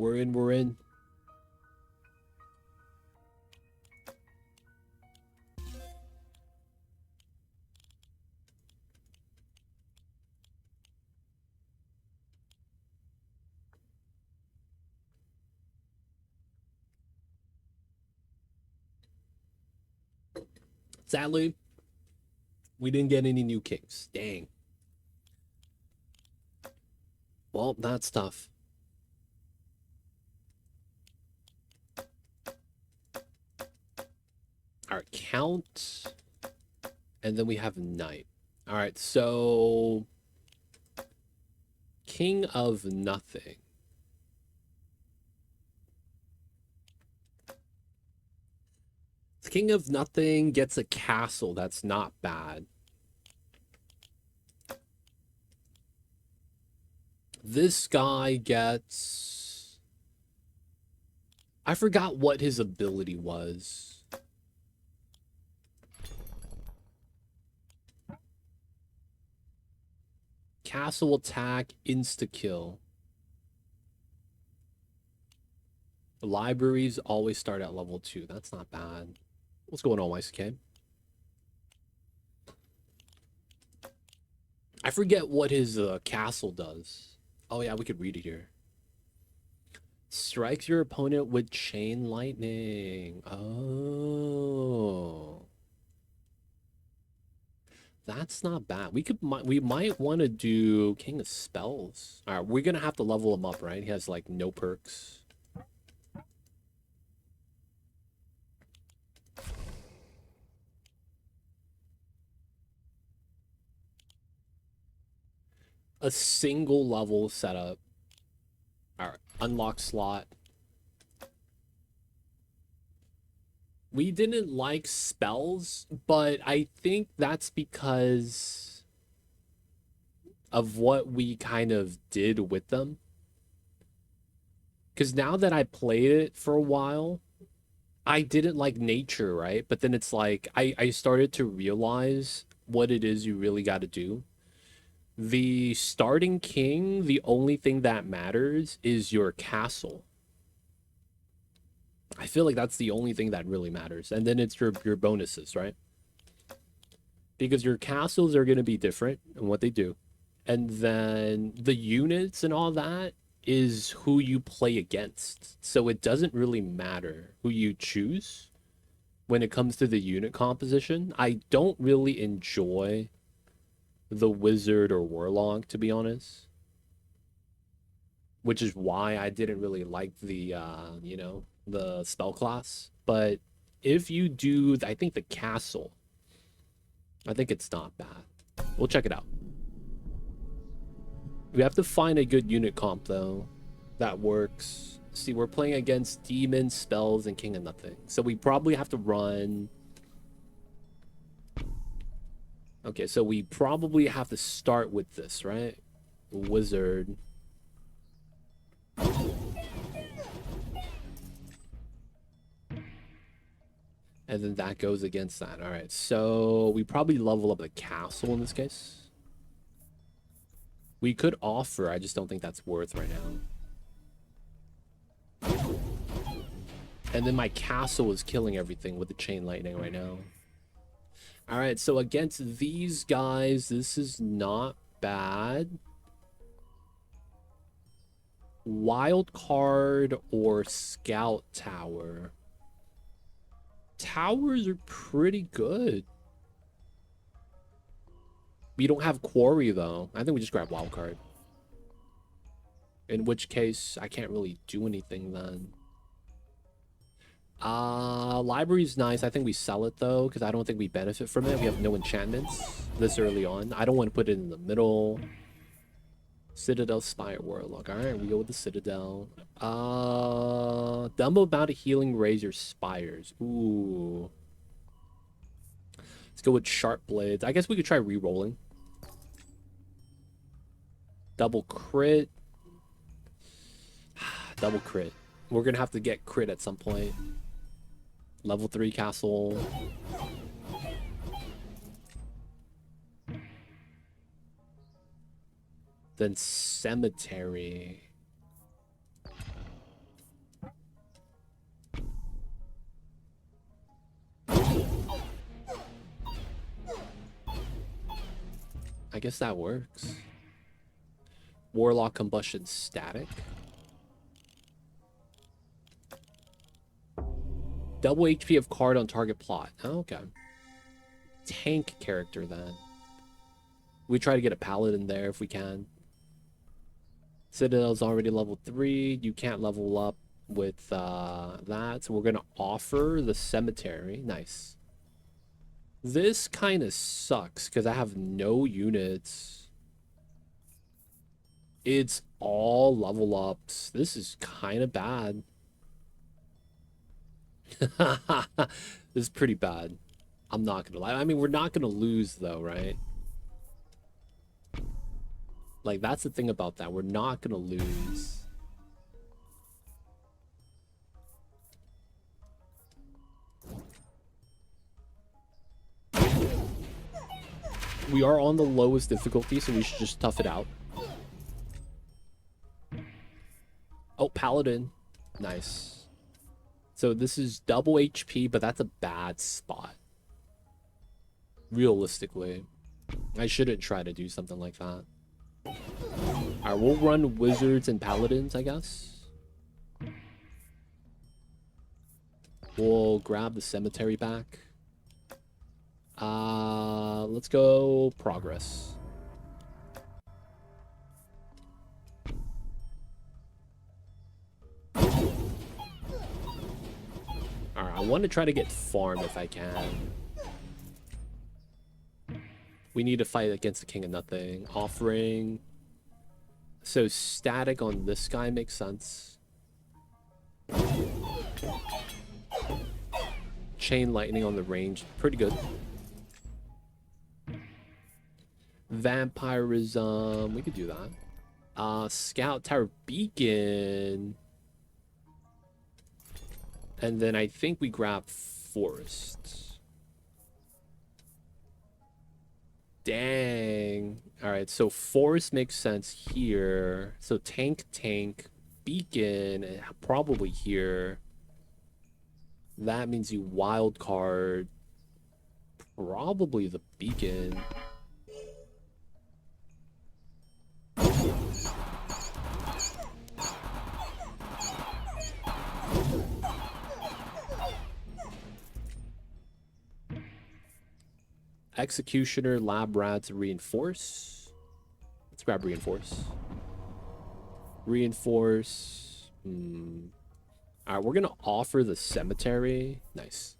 We're in, we're in. Sadly, we didn't get any new kings. Dang. Well, that's tough. All right, count. And then we have knight. All right, so king of nothing. The king of nothing gets a castle. That's not bad. This guy gets... I forgot what his ability was. Castle attack, insta-kill. The libraries always start at level 2. That's not bad. What's going on, YCK? I forget what his castle does. Oh, yeah, we could read it here. Strikes your opponent with chain lightning. Oh. That's not bad. We might want to do King of Spells. All right, we're going to have to level him up, right? He has, like, no perks. A single level setup. All right, unlock slot. We didn't like spells, but I think that's because of what we kind of did with them. Because now that I played it for a while, I didn't like nature, right? But then it's like I started to realize what it is you really got to do. The starting king, the only thing that matters is your castle. I feel like that's the only thing that really matters. And then it's your bonuses, right? Because your castles are going to be different in what they do. And then the units and all that is who you play against. So it doesn't really matter who you choose when it comes to the unit composition. I don't really enjoy the wizard or warlock, to be honest, which is why I didn't really like the you know, the spell class. But if you do, I think the castle, I think it's not bad. We'll check it out. We have to find a good unit comp though that works. See, we're playing against demons, spells, and king of nothing, so we probably have to run. Okay, so we probably have to start with this, right? Wizard. And then that goes against that. All right, so we probably level up the castle in this case. We could offer, I just don't think that's worth right now. And then my castle is killing everything with the chain lightning right now. All right, so against these guys, this is not bad. Wild card or scout tower. Towers are pretty good. We don't have quarry though. I think we just grab wild card. In which case, I can't really do anything then. Library's nice. I think we sell it though, because I don't think we benefit from it. We have no enchantments this early on. I don't want to put it in the middle. Citadel, Spire, Warlock. All right, we go with the Citadel. Dumbo Bounty Healing, raise your spires. Ooh. Let's go with Sharp Blades. I guess we could try re-rolling. Double crit. Double crit. We're going to have to get crit at some point. Level 3 castle. Then cemetery. I guess that works. Warlock combustion static. Double HP of card on target plot. Oh, okay. Tank character then. We try to get a paladin there if we can. Citadel's already level 3. You can't level up with that. So we're going to offer the cemetery. Nice. This kind of sucks because I have no units. It's all level ups. This is kind of bad. This is pretty bad. I'm not going to lie. I mean, we're not going to lose though, right? Like, that's the thing about that. We're not going to lose. We are on the lowest difficulty, so we should just tough it out. Oh, Paladin. Nice. So this is double HP, but that's a bad spot. Realistically. I shouldn't try to do something like that. Alright, we'll run Wizards and Paladins, I guess. We'll grab the cemetery back. Let's go Progress. Alright, I want to try to get farm if I can. We need to fight against the King of Nothing. Offering. So static on this guy makes sense. Chain lightning on the range. Pretty good. Vampirism. We could do that. Scout Tower Beacon. And then I think we grab Forest. Dang. Alright, so Forest makes sense here. So tank, Beacon, probably here. That means you wild card. Probably the Beacon. Executioner, Lab Rats, Reinforce. Let's grab Reinforce. Reinforce. Alright, we're going to offer the Cemetery. Nice.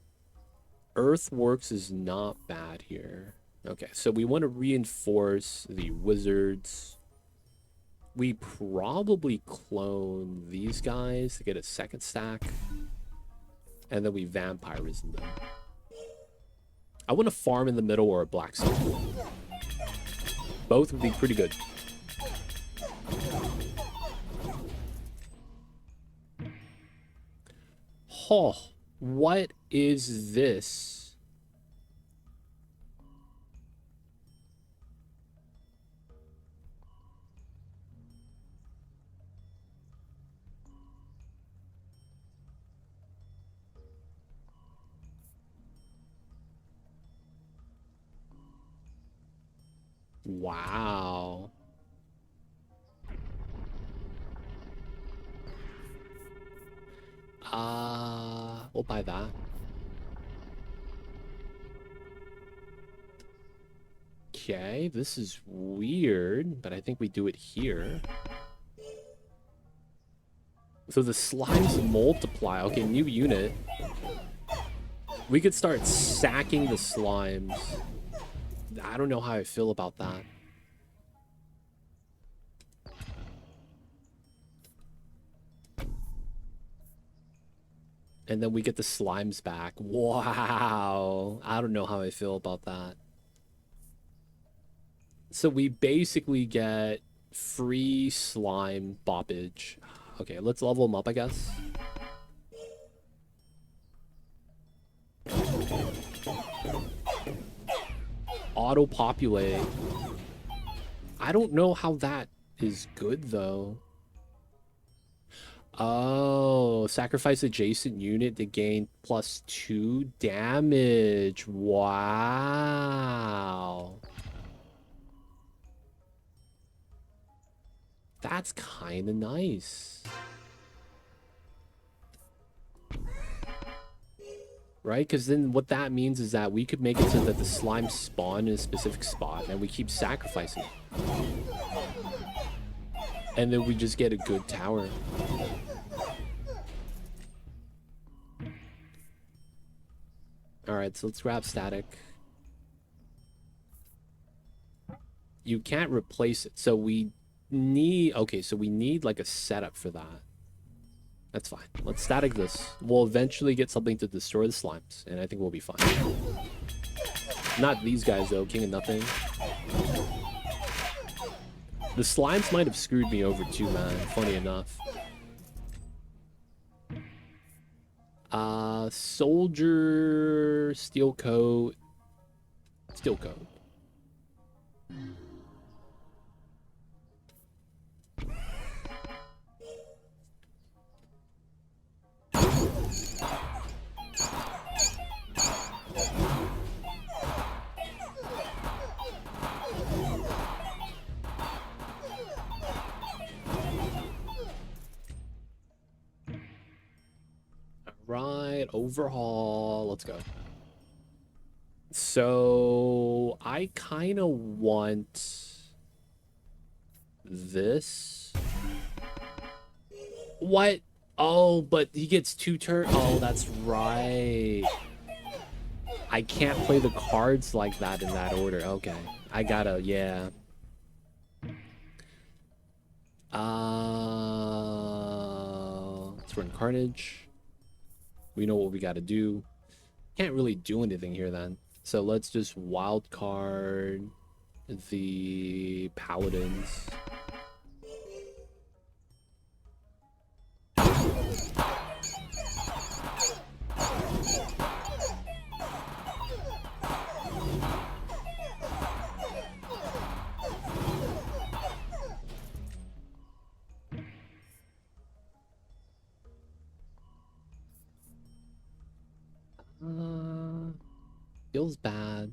Earthworks is not bad here. Okay, so we want to reinforce the Wizards. We probably clone these guys to get a second stack. And then we Vampirism them. I want to farm in the middle or a blacksmith. Both would be pretty good. Oh, what is this? Wow. We'll buy that. Okay, this is weird, but I think we do it here. So the slimes multiply. Okay, new unit. We could start sacking the slimes. I don't know how I feel about that. And then we get the slimes back. Wow. I don't know how I feel about that. So we basically get free slime boppage. Okay, let's level them up, I guess. Auto-populate. I don't know how that is good, though. Oh, sacrifice adjacent unit to gain +2 damage. Wow. That's kind of nice. Right? Because then what that means is that we could make it so that the slime spawn in a specific spot and we keep sacrificing it. And then we just get a good tower. Alright, so let's grab static. You can't replace it. So we need... Okay, so we need like a setup for that. That's fine. Let's static this. We'll eventually get something to destroy the slimes, and I think we'll be fine. Not these guys, though. King of nothing. The slimes might have screwed me over, too, man. Funny enough. Soldier... Steel coat. Steel coat. Right, overhaul. Let's go. So I kind of want this. What? Oh, but he gets 2 turns. Oh, that's right. I can't play the cards like that in that order. Okay. I gotta, yeah. Let's run Carnage. We know what we gotta do. Can't really do anything here then. So let's just wild card the Paladins. Feels bad.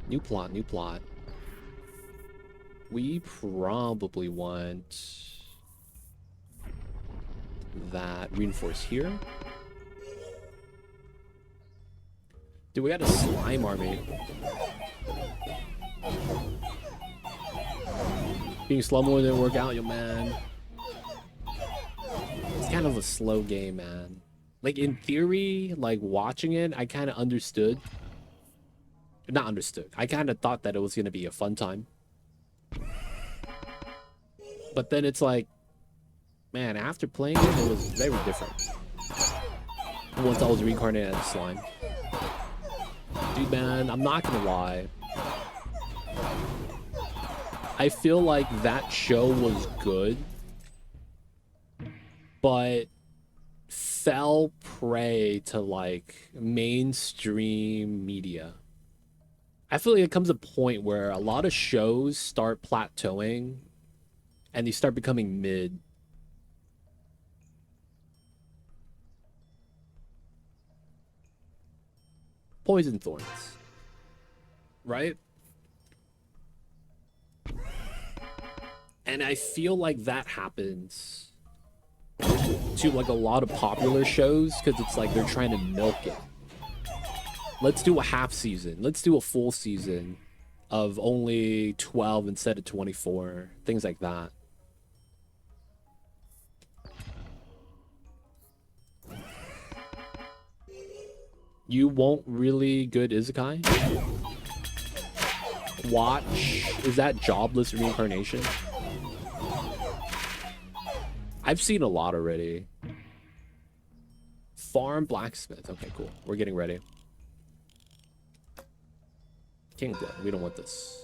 New plot, new plot. We probably want that reinforce here. Dude, we got a slime army. Being slow more didn't work out, yo man. It's kind of a slow game, man. Like, in theory, like, watching it, I kind of understood. Not understood. I kind of thought that it was going to be a fun time. But then it's like, man, after playing it, it was very different. Once I was reincarnated as slime. Dude, man, I'm not going to lie. I feel like that show was good, but fell prey to like mainstream media. I feel like it comes a point where a lot of shows start plateauing and they start becoming mid. Poison Thorns, right? And I feel like that happens to like a lot of popular shows because it's like they're trying to milk it. Let's do a half season. Let's do a full season of only 12 instead of 24. Things like that. You won't really good Isekai? Watch. Is that jobless reincarnation? I've seen a lot already. Farm blacksmith. Okay, cool. We're getting ready. King Blood. We don't want this.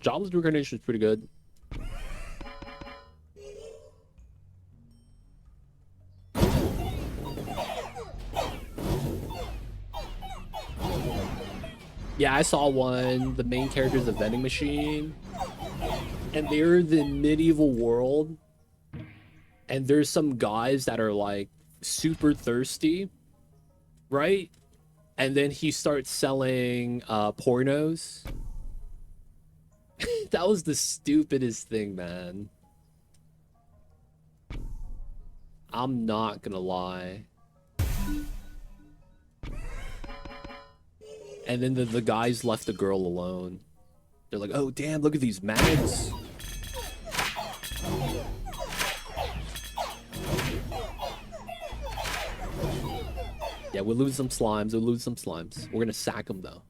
Jobless reincarnation is pretty good. Yeah, I saw one. The main character is a vending machine. And they're in the medieval world. And there's some guys that are like super thirsty, right? And then he starts selling pornos. That was the stupidest thing, man. I'm not gonna lie. And then the guys left the girl alone. They're like, oh damn, look at these mags. Yeah, we'll lose some slimes. We'll lose some slimes. We're gonna sack them though.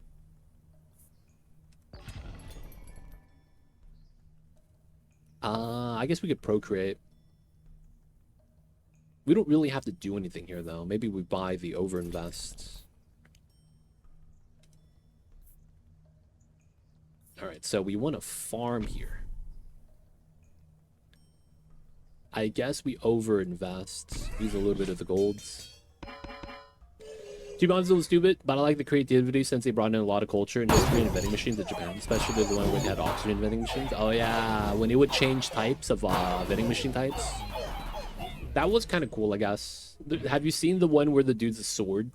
I guess we could procreate. We don't really have to do anything here though. Maybe we buy the overinvest. All right, so we want to farm here. I guess we overinvest. Use a little bit of the golds. T-Bon's a little stupid, but I like the creativity since they brought in a lot of culture and history and vending machines in Japan, especially the one where they had oxygen vending machines. Oh yeah, when it would change types of vending machine types. That was kind of cool, I guess. Have you seen the one where the dude's a sword?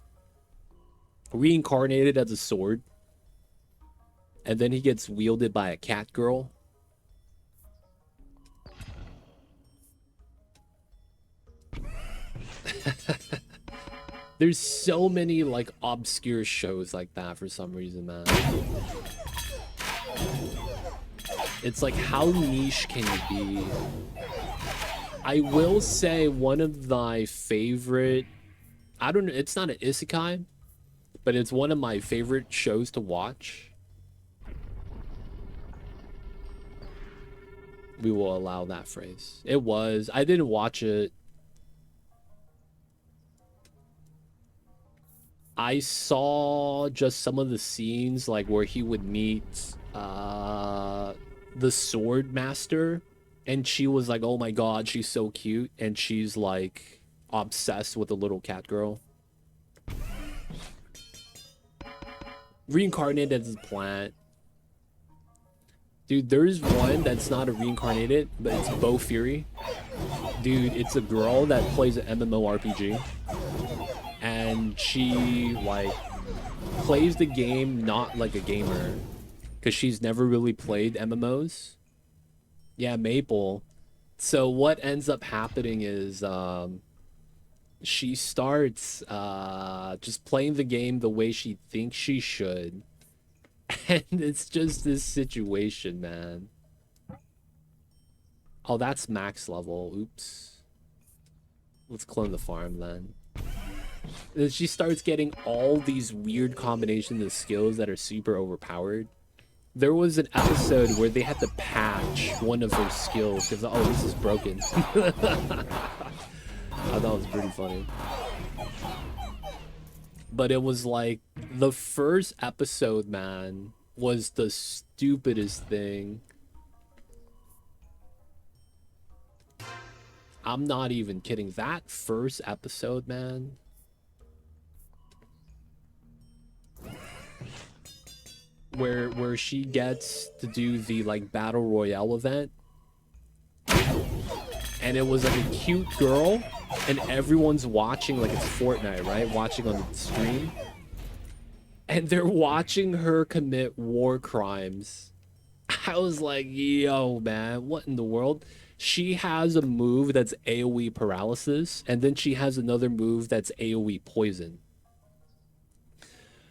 Reincarnated as a sword. And then he gets wielded by a cat girl. There's so many like obscure shows like that for some reason, man. It's like, how niche can you be? I will say one of my favorite, I don't know, it's not an isekai, but it's one of my favorite shows to watch. We will allow that phrase. It was, I didn't watch it. I saw just some of the scenes, like where he would meet the sword master, and she was like, oh my god, she's so cute, and she's like obsessed with the little cat girl. Reincarnated as a plant. Dude, there's one that's not a reincarnated, but it's Bo Fury. Dude, it's a girl that plays an MMORPG. And she, like, plays the game not like a gamer. Because she's never really played MMOs. Yeah, Maple. So what ends up happening is she starts just playing the game the way she thinks she should. And it's just this situation, man. Oh, that's max level. Oops. Let's clone the farm then. And she starts getting all these weird combinations of skills that are super overpowered. There was an episode where they had to patch one of her skills because, oh, this is broken. I thought it was pretty funny. But it was like, the first episode, man, was the stupidest thing. I'm not even kidding. That first episode, man. Where she gets to do the like battle royale event, and it was like a cute girl, and everyone's watching like it's Fortnite, right? Watching on the stream, and they're watching her commit war crimes. I was like, yo, man, what in the world? She has a move that's AoE paralysis, and then she has another move that's AoE poison.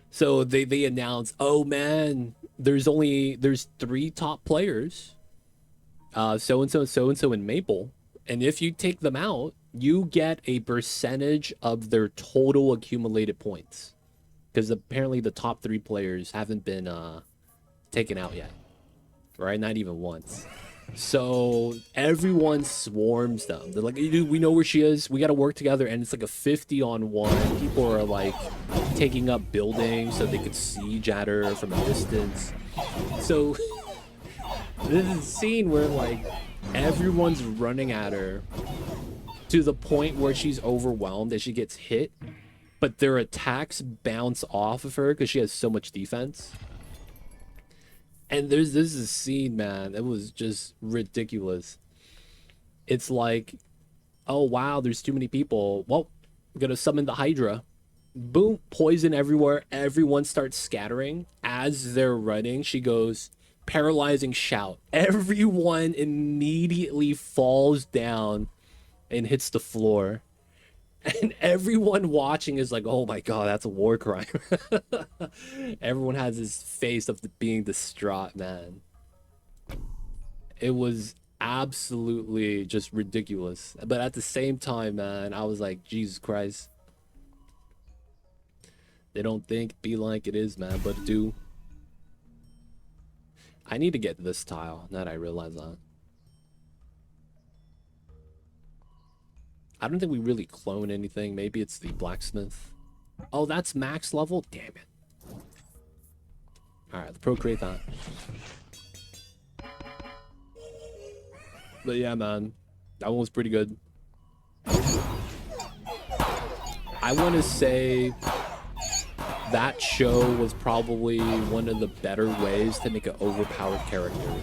So they announce, oh man, there's 3 top players, so-and-so and so-and-so in Maple. And if you take them out, you get a percentage of their total accumulated points. Because apparently the top 3 players haven't been taken out yet. Right? Not even once. So everyone swarms them. They're like, dude, we know where she is. We got to work together. And it's like a 50-on-1. People are like taking up buildings so they could siege at her from a distance. So this is a scene where like everyone's running at her to the point where she's overwhelmed and she gets hit. But their attacks bounce off of her because she has so much defense. And there's this is a scene, man, that was just ridiculous. It's like, oh wow, there's too many people. Well, I'm gonna summon the Hydra. Boom, poison everywhere. Everyone starts scattering. As they're running, she goes, paralyzing shout. Everyone immediately falls down and hits the floor. And everyone watching is like, oh my god, that's a war crime. Everyone has this face of being distraught, man. It was absolutely just ridiculous. But at the same time, man, I was like, Jesus Christ. They don't think be like it is, man, but do. I need to get this tile, now that I realize that. I don't think we really clone anything. Maybe it's the blacksmith. Oh, that's max level? Damn it. Alright, let's procreate that. But yeah, man. That one was pretty good. I want to say that show was probably one of the better ways to make an overpowered character.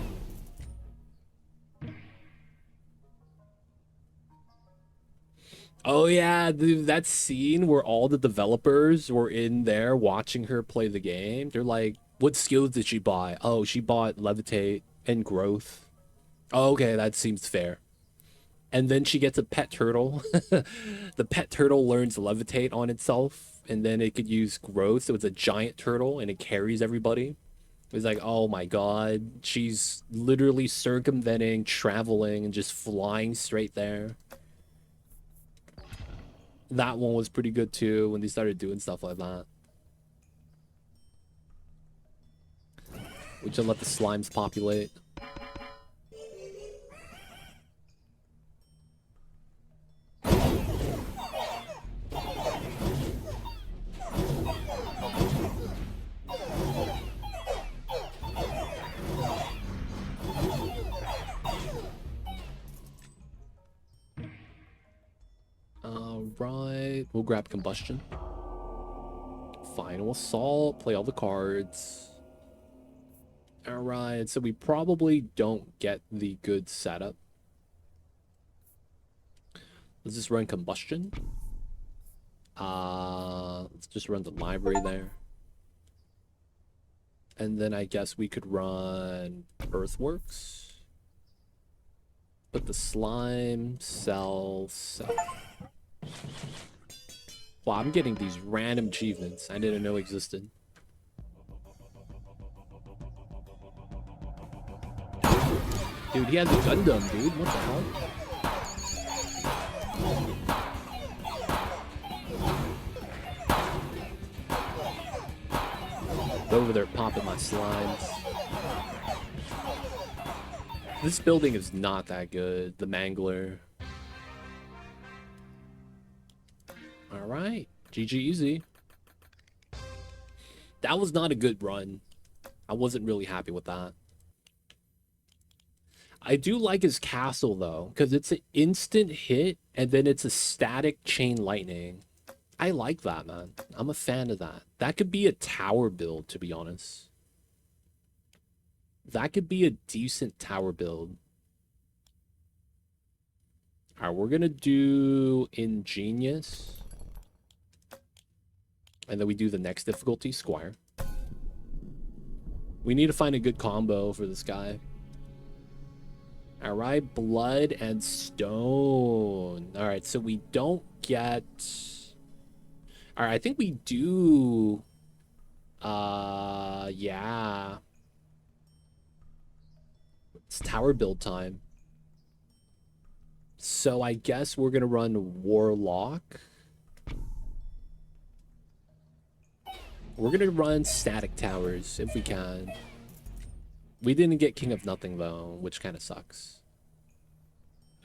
Oh yeah, dude, that scene where all the developers were in there watching her play the game. They're like, what skills did she buy? Oh, she bought levitate and growth. Oh, okay, that seems fair. And then she gets a pet turtle. The pet turtle learns levitate on itself, and then it could use growth. So it's a giant turtle, and it carries everybody. It's like, oh my god, she's literally circumventing, traveling, and just flying straight there. That one was pretty good too when they started doing stuff like that. We should let the slimes populate. Right, we'll grab combustion. Final assault, play all the cards. Alright, so we probably don't get the good setup. Let's just run combustion. Let's just run the library there. And then I guess we could run earthworks. Put the slime, sell. Wow, I'm getting these random achievements I didn't know existed. Dude, he has a Gundam, dude. What the hell? Over there popping my slimes. This building is not that good. The Mangler. Alright. GG easy. That was not a good run. I wasn't really happy with that. I do like his castle, though, because it's an instant hit, and then it's a static chain lightning. I like that, man. I'm a fan of that. That could be a tower build, to be honest. That could be a decent tower build. Alright, we're gonna do Ingenious. And then we do the next difficulty, Squire. We need to find a good combo for this guy. Alright, blood and stone. Alright, so we don't get... Alright, I think we do... yeah. It's tower build time. So I guess we're gonna run Warlock. We're gonna run static towers if we can. We didn't get King of Nothing though, which kind of sucks.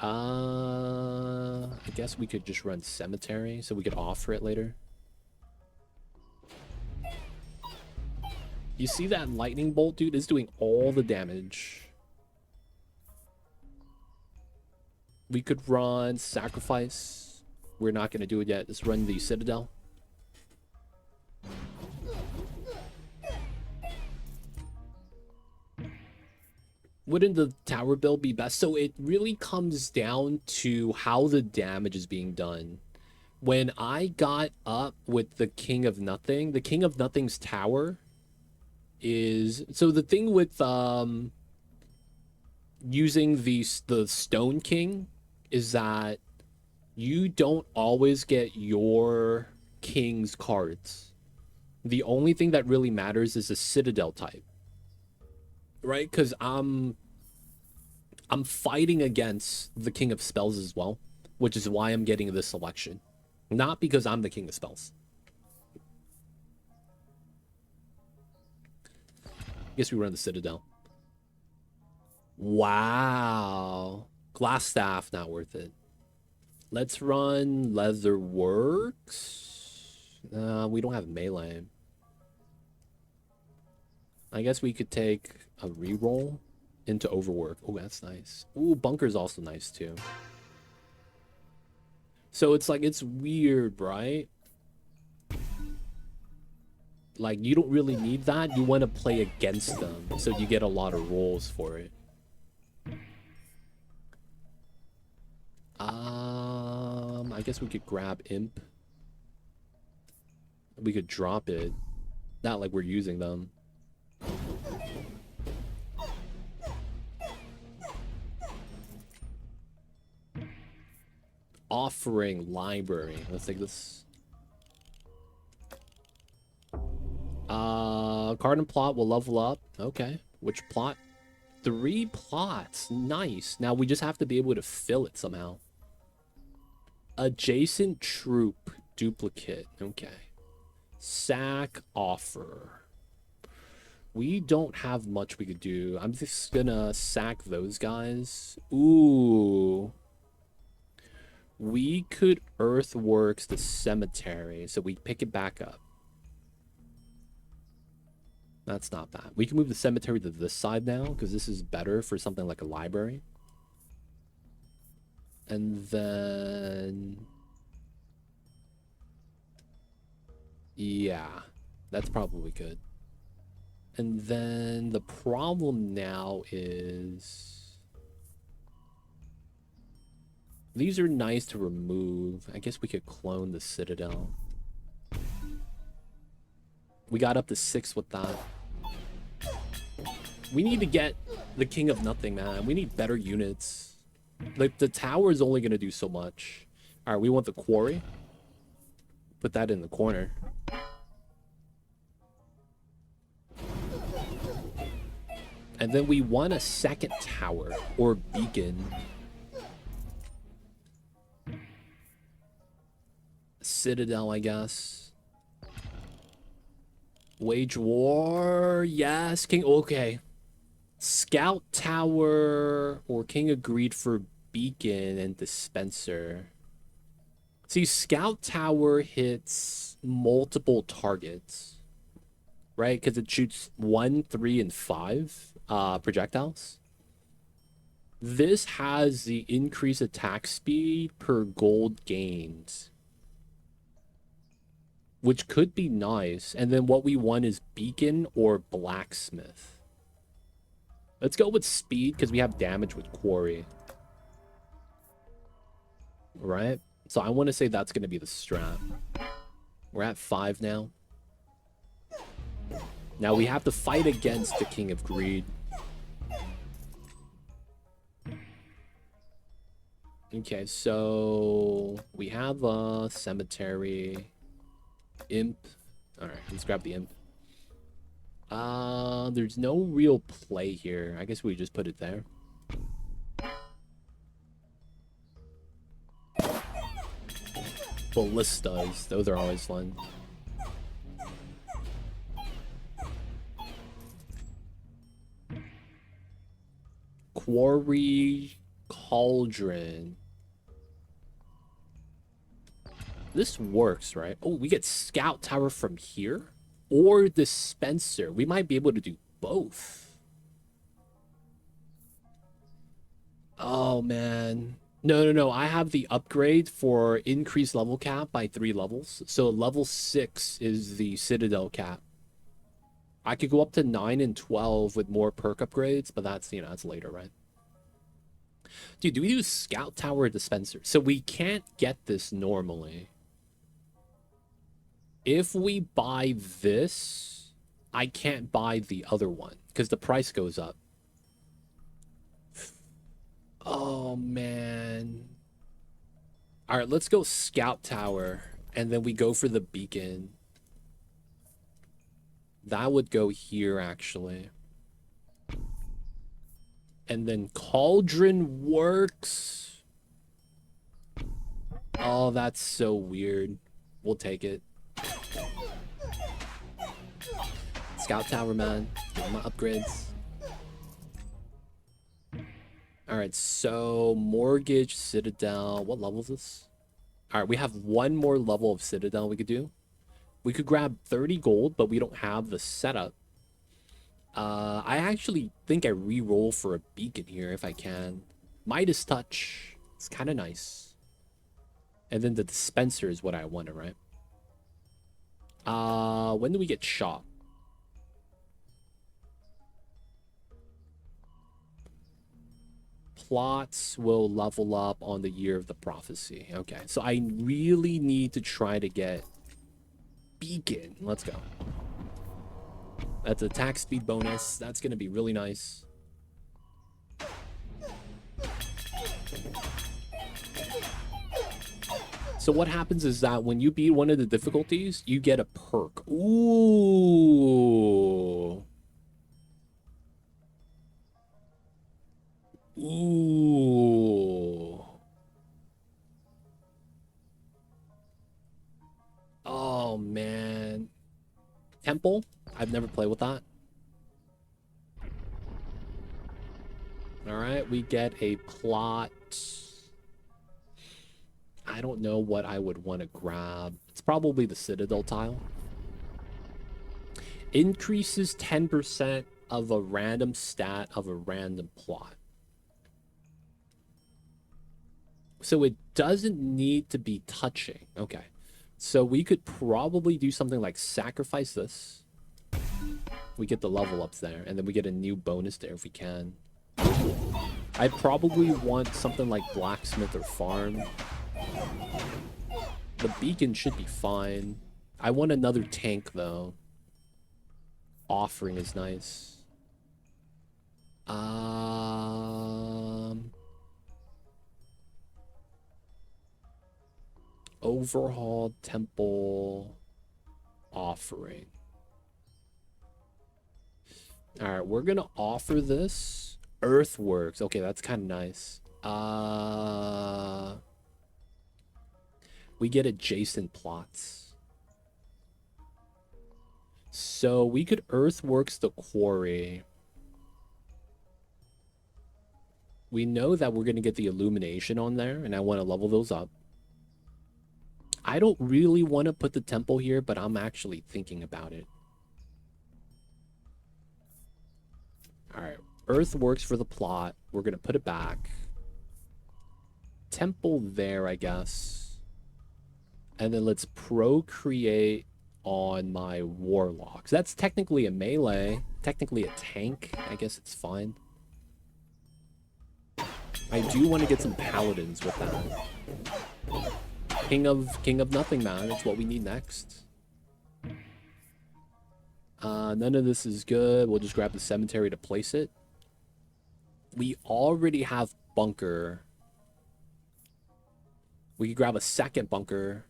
I guess we could just run Cemetery so we could offer it later. You see that lightning bolt, dude? It's doing all the damage. We could run Sacrifice. We're not gonna do it yet. Let's run the Citadel. Wouldn't the tower build be best? So it really comes down to how the damage is being done. When I got up with the King of Nothing, the King of Nothing's tower is... So the thing with using the Stone King is that you don't always get your king's cards. The only thing that really matters is the Citadel type. Right? Because I'm fighting against the King of Spells as well, which is why I'm getting this selection. Not because I'm the King of Spells. I guess we run the Citadel. Wow. Glass Staff, not worth it. Let's run Leatherworks. We don't have melee. I guess we could take a reroll into Overwork. Oh, that's nice. Ooh, Bunker's also nice too. So it's like, it's weird, right? Like, you don't really need that. You want to play against them, so you get a lot of rolls for it. I guess we could grab Imp. We could drop it. Not like we're using them. Offering library. Let's take this. Card and plot will level up. Okay. Which plot? 3 plots. Nice. Now we just have to be able to fill it somehow. Adjacent troop duplicate. Okay. Sack offer. We don't have much we could do. I'm just gonna sack those guys. Ooh. We could Earthworks the cemetery, so we pick it back up. That's not bad. We can move the cemetery to this side now, because this is better for something like a library. And then... yeah, that's probably good. And then the problem now is... these are nice to remove. I guess we could clone the Citadel. We got up to 6 with that. We need to get the King of Nothing, man. We need better units. Like, the tower is only going to do so much. All right, we want the quarry. Put that in the corner. And then we want a second tower or beacon. Citadel, I guess. Wage war. Yes, King. Okay. Scout tower or King agreed for beacon and dispenser. See, Scout tower hits multiple targets, right? Because it shoots 1, 3, and 5 projectiles. This has the increased attack speed per gold gained, which could be nice. And then what we want is beacon or blacksmith. Let's go with speed because we have damage with quarry. Right? So I want to say that's going to be the strat. We're at 5 now. Now we have to fight against the King of Greed. Okay, so we have a cemetery. Imp. Alright, let's grab the imp. There's no real play here. I guess we just put it there. Ballistas. Those are always fun. Quarry Cauldron. This works, right? Oh, we get Scout Tower from here? Or Dispenser. We might be able to do both. Oh, man. No. I have the upgrade for increased level cap by 3 levels. So level 6 is the Citadel cap. I could go up to 9 and 12 with more perk upgrades, but that's, you know, that's later, right? Dude, do we do Scout Tower Dispenser? So we can't get this normally. If we buy this, I can't buy the other one because the price goes up. Oh, man. All right, let's go Scout Tower, and then we go for the beacon. That would go here, actually. And then Cauldron works. Oh, that's so weird. We'll take it. Scout Tower, man. Get my upgrades. Alright, so Mortgage, Citadel. What level is this? Alright, we have one more level of Citadel we could do. We could grab 30 gold, but we don't have the setup. I actually think I re-roll for a beacon here if I can. Midas Touch. It's kind of nice. And then the dispenser is what I wanted, right? When do we get shot? Plots will level up on the Year of the Prophecy. Okay, so I really need to try to get beacon. Let's go. That's attack speed bonus. That's going to be really nice. So what happens is that when you beat one of the difficulties, you get a perk. Ooh. Ooh. Oh, man. Temple? I've never played with that. Alright, we get a plot. I don't know what I would want to grab. It's probably the Citadel tile. Increases 10% of a random stat of a random plot. So it doesn't need to be touching. Okay. So we could probably do something like sacrifice this. We get the level ups there, and then we get a new bonus there if we can. I probably want something like blacksmith or farm. The beacon should be fine. I want another tank though. Offering is nice. Overhaul temple offering. All right, we're gonna offer this earthworks. Okay, that's kind of nice. We get adjacent plots. So we could earthworks the quarry. We know that we're gonna get the illumination on there, and I want to level those up. I don't really want to put the temple here, but I'm actually thinking about it. All right, earthworks for the plot. We're gonna put it back. Temple there, I guess. And then let's procreate on my warlocks. That's technically a melee, technically a tank. I guess it's fine. I do want to get some paladins with that. King of nothing, man. That's what we need next. None of this is good. We'll just grab the cemetery to place it. We already have bunker. We could grab a second bunker.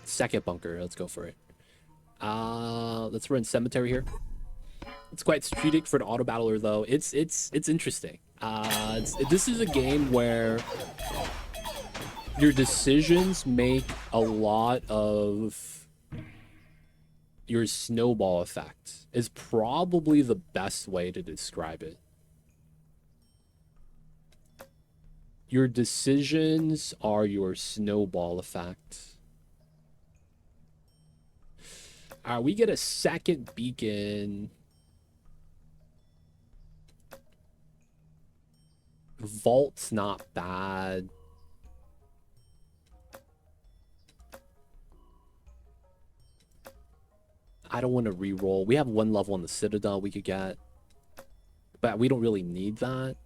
Second bunker. Let's go for it. Let's run cemetery here. It's quite strategic for an auto battler though. It's interesting. This is a game where your decisions make a lot of your snowball effect. Is probably the best way to describe it. Your decisions are your snowball effect. We get a second beacon. Vault's not bad. I don't want to re-roll. We have one level on the Citadel we could get, but we don't really need that.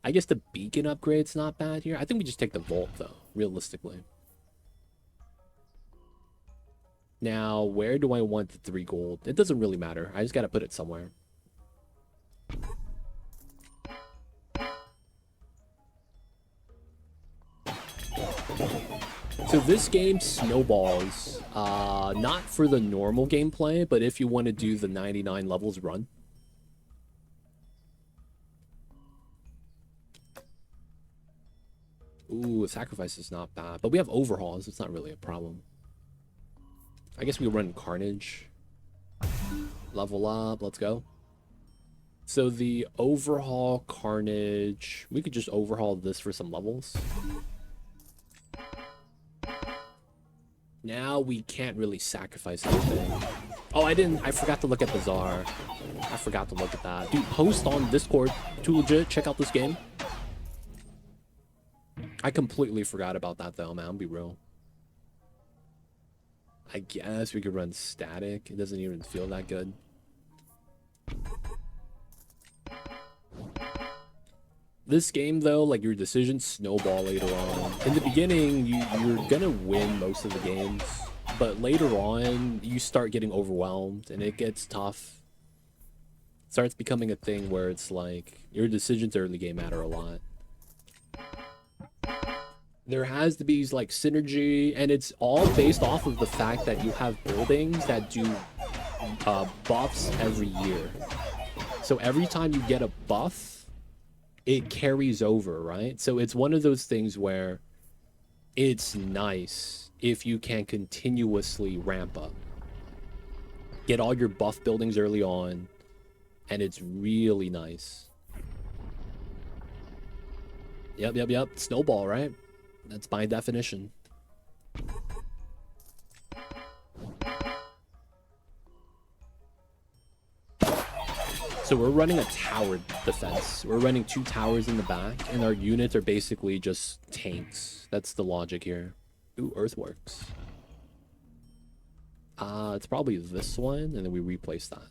I guess the beacon upgrade's not bad here. I think we just take the vault, though, realistically. Now, where do I want the 3 gold? It doesn't really matter. I just got to put it somewhere. So this game snowballs, not for the normal gameplay, but if you want to do the 99 levels run. Ooh, sacrifice is not bad, but we have overhauls. It's not really a problem. I guess we run Carnage. Level up, let's go. So the overhaul Carnage, we could just overhaul this for some levels. Now we can't really sacrifice anything. Oh, I forgot to look at Bazaar. I forgot to look at that. Dude, post on Discord. Too legit. Check out this game. I completely forgot about that though, man. I'll be real. I guess we could run static. It doesn't even feel that good. This game, though, like, your decisions snowball later on. In the beginning, you're gonna win most of the games, but later on, you start getting overwhelmed, and it gets tough. It starts becoming a thing where it's like, your decisions early game matter a lot. There has to be, like, synergy, and it's all based off of the fact that you have buildings that do buffs every year. So every time you get a buff, it carries over, right? So it's one of those things where it's nice if you can continuously ramp up. Get all your buff buildings early on, and it's really nice. Yep. Snowball, right? That's by definition. So we're running a tower defense. We're running 2 towers in the back, and our units are basically just tanks. That's the logic here. Ooh, earthworks. It's probably this one, and then we replace that.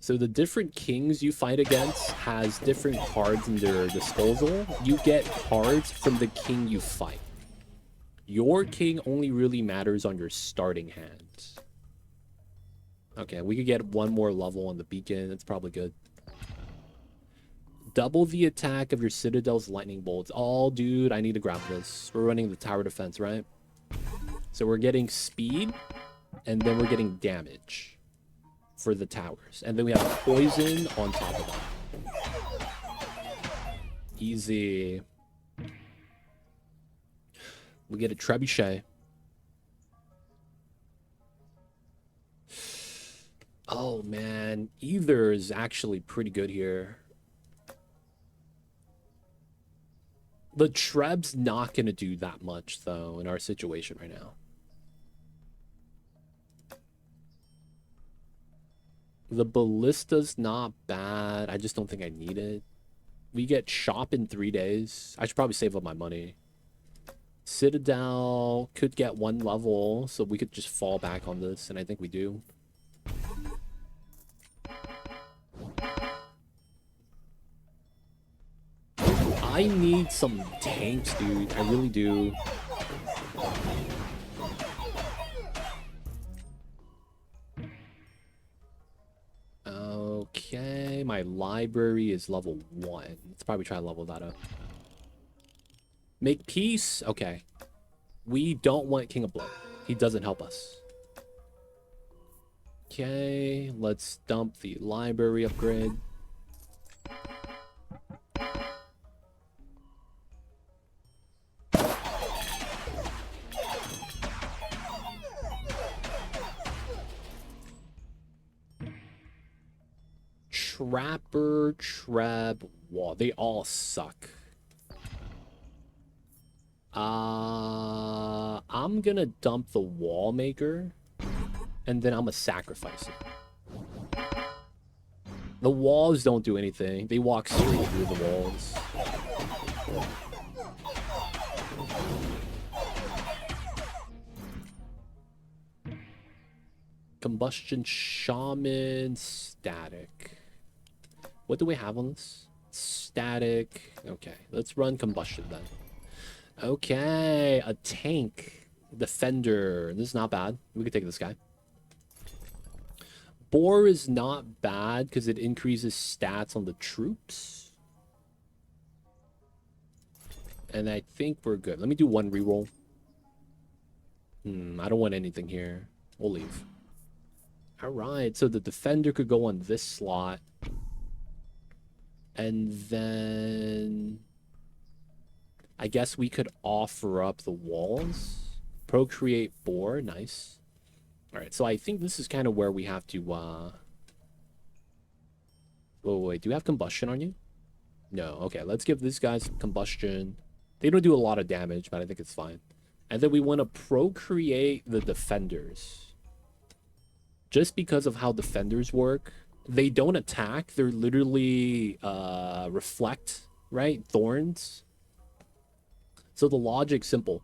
So the different kings you fight against has different cards in their disposal. You get cards from the king you fight. Your king only really matters on your starting hand. Okay, we could get 1 more level on the beacon. That's probably good. Double the attack of your Citadel's lightning bolts. Oh, dude, I need to grab this. We're running the tower defense, right? So we're getting speed, and then we're getting damage for the towers. And then we have poison on top of that. Easy. We get a trebuchet. Oh, man. Either is actually pretty good here. The Treb's not going to do that much, though, in our situation right now. The Ballista's not bad. I just don't think I need it. We get shop in 3 days. I should probably save up my money. Citadel could get 1 level, so we could just fall back on this, and I think we do. I need some tanks, dude. I really do. Okay, my library is level 1. Let's probably try to level that up. Make peace. Okay. We don't want King of Blood. He doesn't help us. Okay, let's dump the library upgrade. Trapper, Treb, Wall. They all suck. I'm gonna dump the Wall Maker, and then I'm gonna sacrifice it. The walls don't do anything. They walk straight through the walls. Combustion Shaman Static. What do we have on this? Static. Okay, let's run Combustion then. Okay, a tank. Defender. This is not bad. We could take this guy. Boar is not bad because it increases stats on the troops. And I think we're good. Let me do one reroll. I don't want anything here. We'll leave. Alright, so the defender could go on this slot. And then I guess we could offer up the walls. Procreate boar. Nice. Alright, so I think this is kind of where we have to... Wait, do you have combustion on you? No. Okay, let's give these guys combustion. They don't do a lot of damage, but I think it's fine. And then we want to procreate the defenders. Just because of how defenders work, they don't attack. They're literally reflect, right? Thorns. So the logic's simple.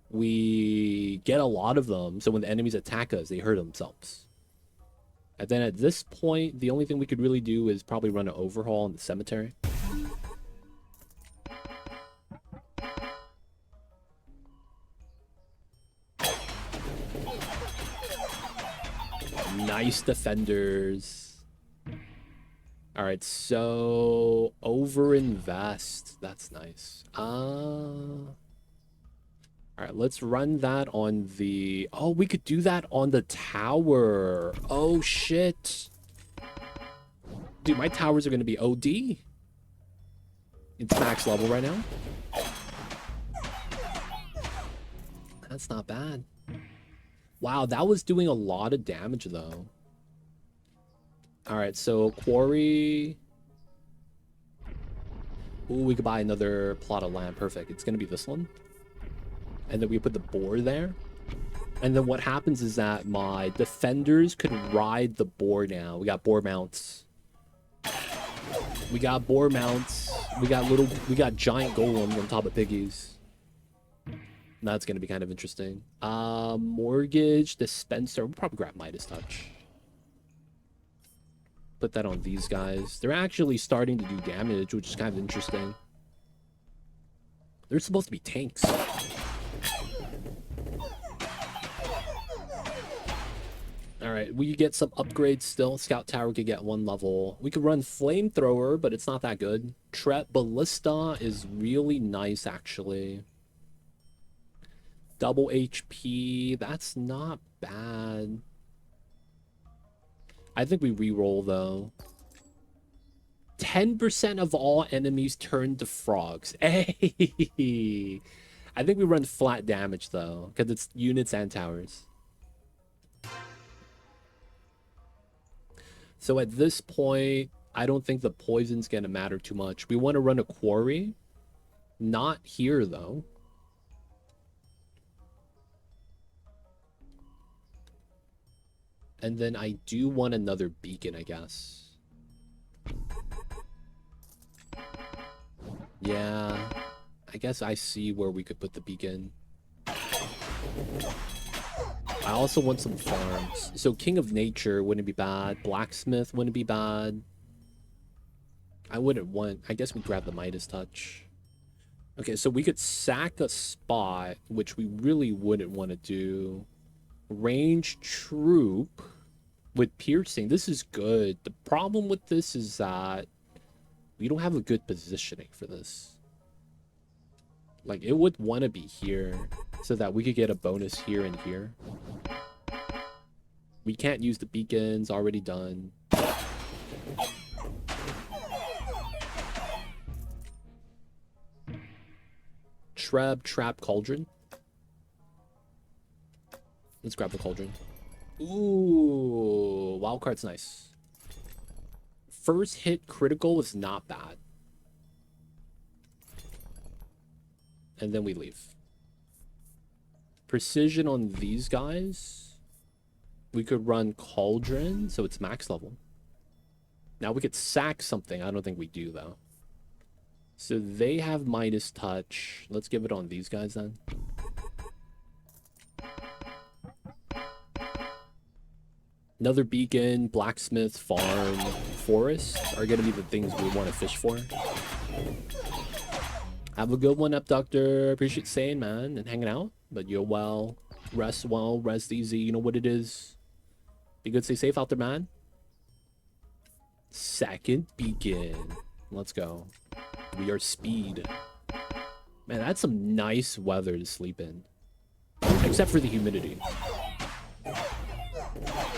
We get a lot of them, so when the enemies attack us, they hurt themselves. And then at this point, the only thing we could really do is probably run an overhaul in the cemetery. Nice defenders. Alright, so overinvest. That's nice. Alright, let's run that on the... Oh, we could do that on the tower. Oh, shit. Dude, my towers are going to be OD. It's max level right now. That's not bad. Wow, that was doing a lot of damage, though. Alright, so quarry... Ooh, we could buy another plot of land. Perfect. It's going to be this one. And then we put the boar there. And then what happens is that my defenders could ride the boar now. We got boar mounts. We got boar mounts. We got giant golems on top of piggies. That's going to be kind of interesting. Mortgage dispenser. We'll probably grab Midas Touch. Put that on these guys. They're actually starting to do damage, which is kind of interesting. They're supposed to be tanks. Alright, we get some upgrades still. Scout Tower could get 1 level. We could run Flamethrower, but it's not that good. Tret Ballista is really nice, actually. Double HP. That's not bad. I think we reroll, though. 10% of all enemies turn to frogs. Hey! I think we run flat damage, though, because it's units and towers. So at this point, I don't think the poison's going to matter too much. We want to run a quarry. Not here, though. And then I do want another beacon, I guess. Yeah. I guess I see where we could put the beacon. I also want some farms. So King of Nature wouldn't be bad. Blacksmith wouldn't be bad. I wouldn't want... I guess we grab the Midas Touch. Okay, so we could sack a spot, which we really wouldn't want to do. Range troop with piercing. This is good. The problem with this is that we don't have a good positioning for this. Like, it would want to be here so that we could get a bonus here and here. We can't use the beacons. Already done. Trap Cauldron. Let's grab the Cauldron. Ooh, wildcard's nice. First hit critical was not bad. And then we leave. Precision on these guys. We could run Cauldron, so it's max level. Now we could sack something. I don't think we do, though. So they have Midas Touch. Let's give it on these guys, then. Another beacon, blacksmith, farm, forest are going to be the things we want to fish for. Have a good one, Abductor. Appreciate staying, man, and hanging out. But you're well, rest easy. You know what it is. Be good, stay safe out there, man. Second beacon. Let's go. We are speed. Man, that's some nice weather to sleep in. Except for the humidity.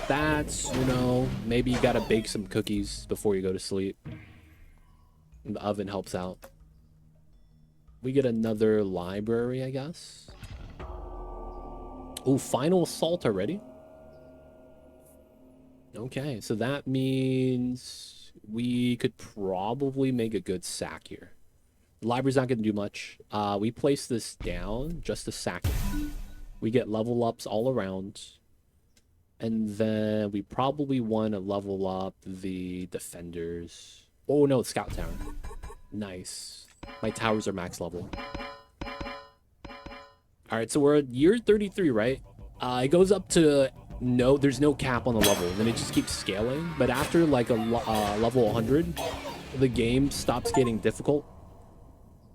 That's, you know, maybe you gotta bake some cookies before you go to sleep. And the oven helps out. We get another library, I guess. Oh, final assault already? Okay, so that means we could probably make a good sack here. The library's not going to do much. We place this down just to sack it. We get level ups all around. And then we probably want to level up the defenders. Oh no, scout tower. Nice. My towers are max level. Alright, so we're at year 33, right? It goes up to... No, there's no cap on the level. Then it just keeps scaling. But after like a level 100, the game stops getting difficult.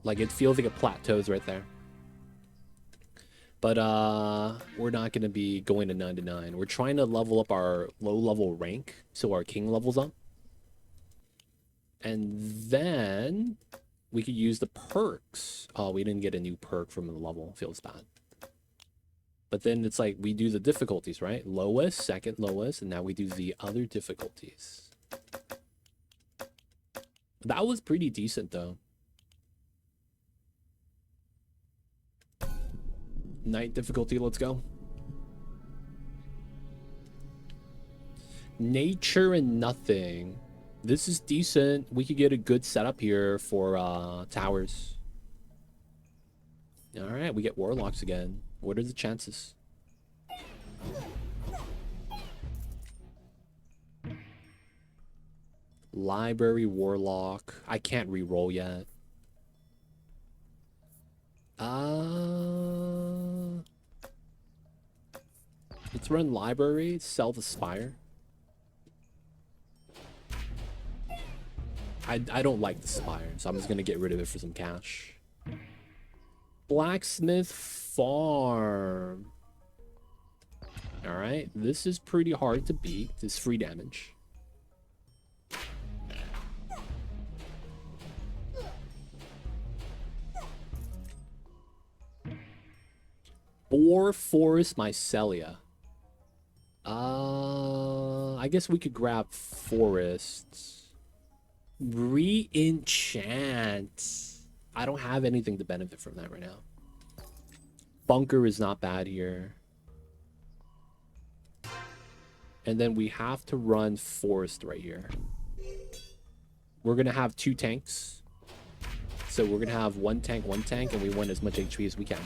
Like it feels like it plateaus right there. But we're not going to be going to 99. We're trying to level up our low level rank so our king levels up. And then we could use the perks. Oh, we didn't get a new perk from the level. Feels bad. But then it's like we do the difficulties, right? Lowest, second lowest, and now we do the other difficulties. That was pretty decent though. Night difficulty, let's go. Nature and nothing. This is decent. We could get a good setup here for towers. All right, we get warlocks again. What are the chances? Library warlock. I can't re-roll yet. Let's run library, sell the spire. I don't like the spire, so I'm just gonna get rid of it for some cash. Blacksmith farm. Alright, this is pretty hard to beat. This is free damage. Boar Forest Mycelia. I guess we could grab forests. Re-enchant. I don't have anything to benefit from that right now. Bunker is not bad here. And then we have to run forest right here. We're going to have 2 tanks. So we're going to have 1 tank, and we want as much HP as we can.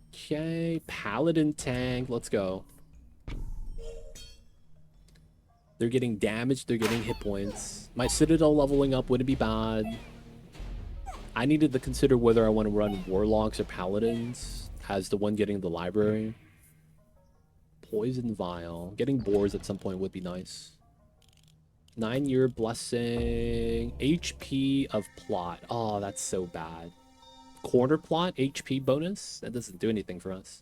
Okay, paladin tank, let's go. They're getting damaged, they're getting hit points. My citadel leveling up wouldn't be bad. I needed to consider whether I want to run warlocks or paladins as the one getting the library. Poison vial. Getting boars at some point would be nice. 9-year blessing. HP of plot. Oh, that's so bad. Corner plot HP bonus? That doesn't do anything for us.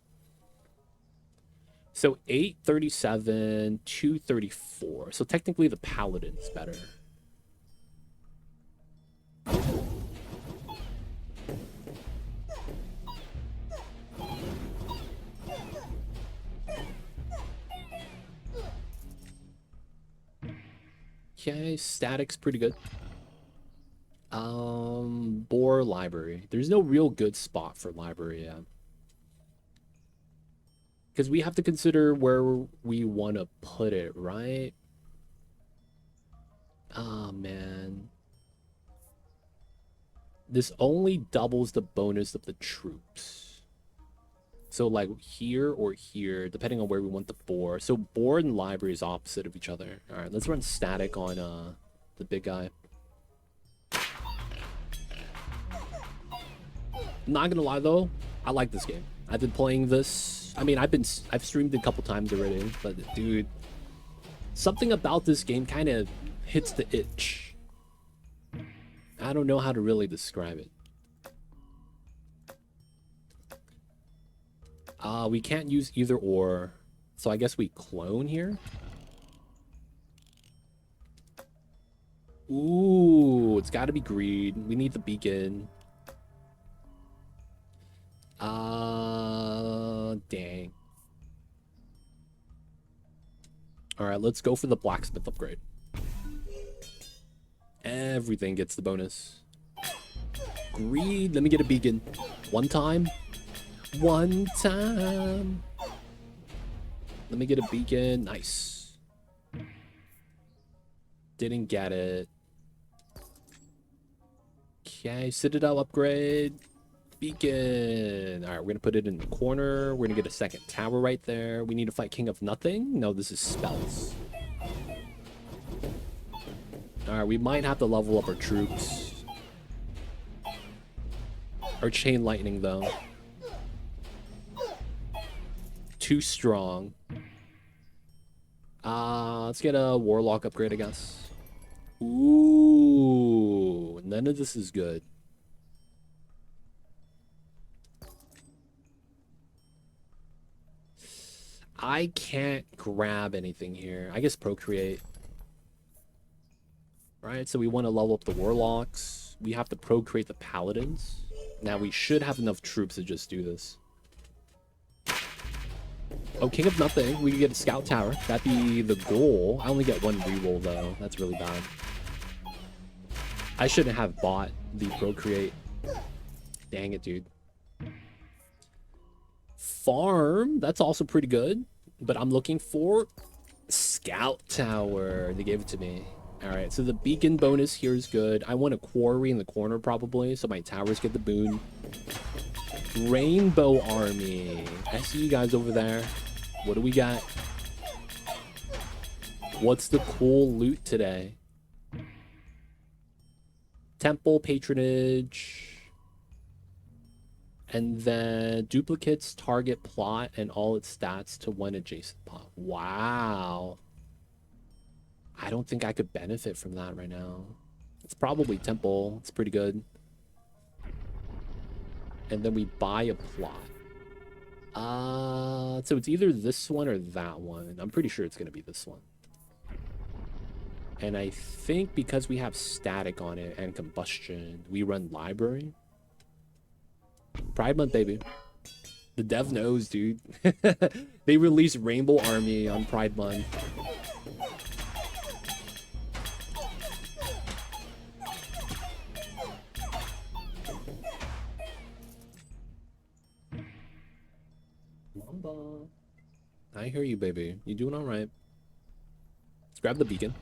So 837, 234. So technically the paladin's better. Okay, static's pretty good. Boar library. There's no real good spot for library yet. Because we have to consider where we want to put it, right? Oh, man. This only doubles the bonus of the troops. So, like, here or here, depending on where we want the boar. So, boar and library is opposite of each other. Alright, let's run static on the big guy. Not gonna lie, though, I like this game. I've been playing this. I mean, I've streamed it a couple times already, but dude, something about this game kind of hits the itch. I don't know how to really describe it. We can't use either or, so I guess we clone here. Ooh, it's got to be greed. We need the beacon. Dang. All right, let's go for the blacksmith upgrade. Everything gets the bonus. Greed. Let me get a beacon. One time. One time. Let me get a beacon. Nice. Didn't get it. Okay, Citadel upgrade. Beacon. All right, we're going to put it in the corner. We're going to get a second tower right there. We need to fight King of Nothing. No, this is spells. All right, we might have to level up our troops. Our chain lightning, though. Too strong. Let's get a warlock upgrade, I guess. Ooh, none of this is good. I can't grab anything here. I guess procreate. Right, so we want to level up the warlocks. We have to procreate the paladins. Now we should have enough troops to just do this. Oh, King of Nothing. We can get a scout tower. That'd be the goal. I only get one reroll though. That's really bad. I shouldn't have bought the procreate. Dang it, dude. Farm. That's also pretty good. But I'm looking for scout tower. They gave it to me. All right, so the beacon bonus here is good. I want a quarry in the corner probably, so my towers get the boon. Rainbow army. I see you guys over there. What do we got? What's the cool loot today? Temple patronage. And then duplicates target plot and all its stats to one adjacent plot. Wow. I don't think I could benefit from that right now. It's probably temple. It's pretty good. And then we buy a plot. So it's either this one or that one. I'm pretty sure it's going to be this one. And I think because we have static on it and combustion, we run library. Pride Month, baby. The dev knows, dude. They released Rainbow Army on Pride Month. I hear you, baby. You doing all right? Let's grab the beacon.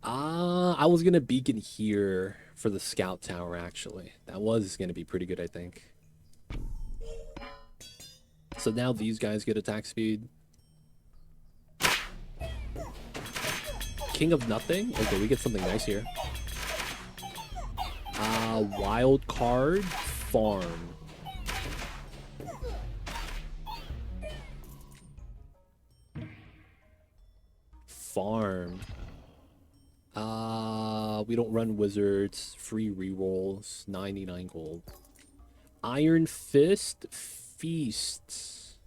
I was gonna beacon here for the scout tower, actually. That was gonna be pretty good, I think. So now these guys get attack speed. King of Nothing? Okay, we get something nice here. Wild card farm. Farm. We don't run wizards. Free rerolls. 99 gold. Iron Fist. Feasts.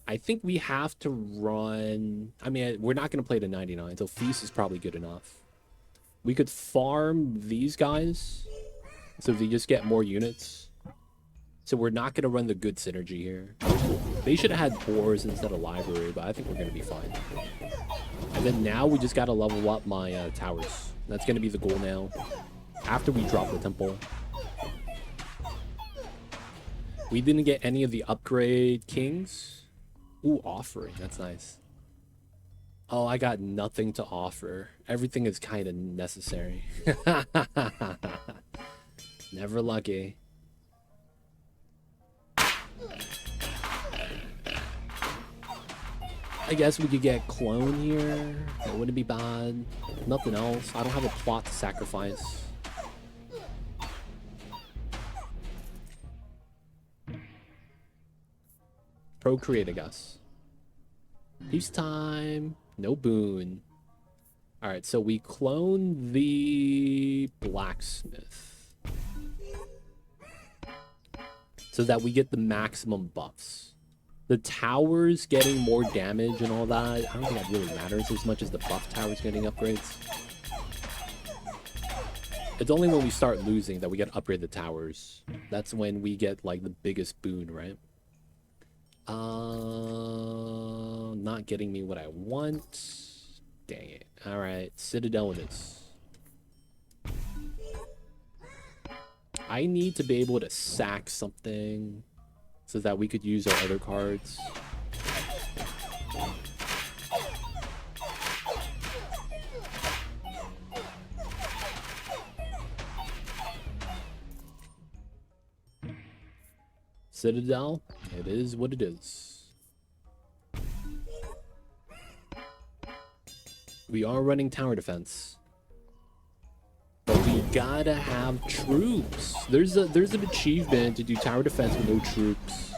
I think we have to run... I mean, we're not going to play to 99, so Feast is probably good enough. We could farm these guys, so they just get more units. So we're not going to run the good synergy here. They should have had boars instead of library, but I think we're going to be fine. And then now we just got to level up my towers. That's going to be the goal now, after we drop the temple. We didn't get any of the upgrade kings. Ooh, offering. That's nice. Oh, I got nothing to offer. Everything is kind of necessary. Never lucky. I guess we could get clone here. That wouldn't be bad. Nothing else. I don't have a plot to sacrifice. Procreate, I guess. Peace time. No boon. Alright, so we clone the blacksmith. So that we get the maximum buffs. The towers getting more damage and all that, I don't think that really matters as much as the buff towers getting upgrades. It's only when we start losing that we get to upgrade the towers. That's when we get, like, the biggest boon, right? Not getting me what I want. Dang it. Alright, Citadel it is. I need to be able to sack something so that we could use our other cards. Citadel, it is what it is. We are running tower defense. But we gotta have troops. There's an achievement to do tower defense with no troops.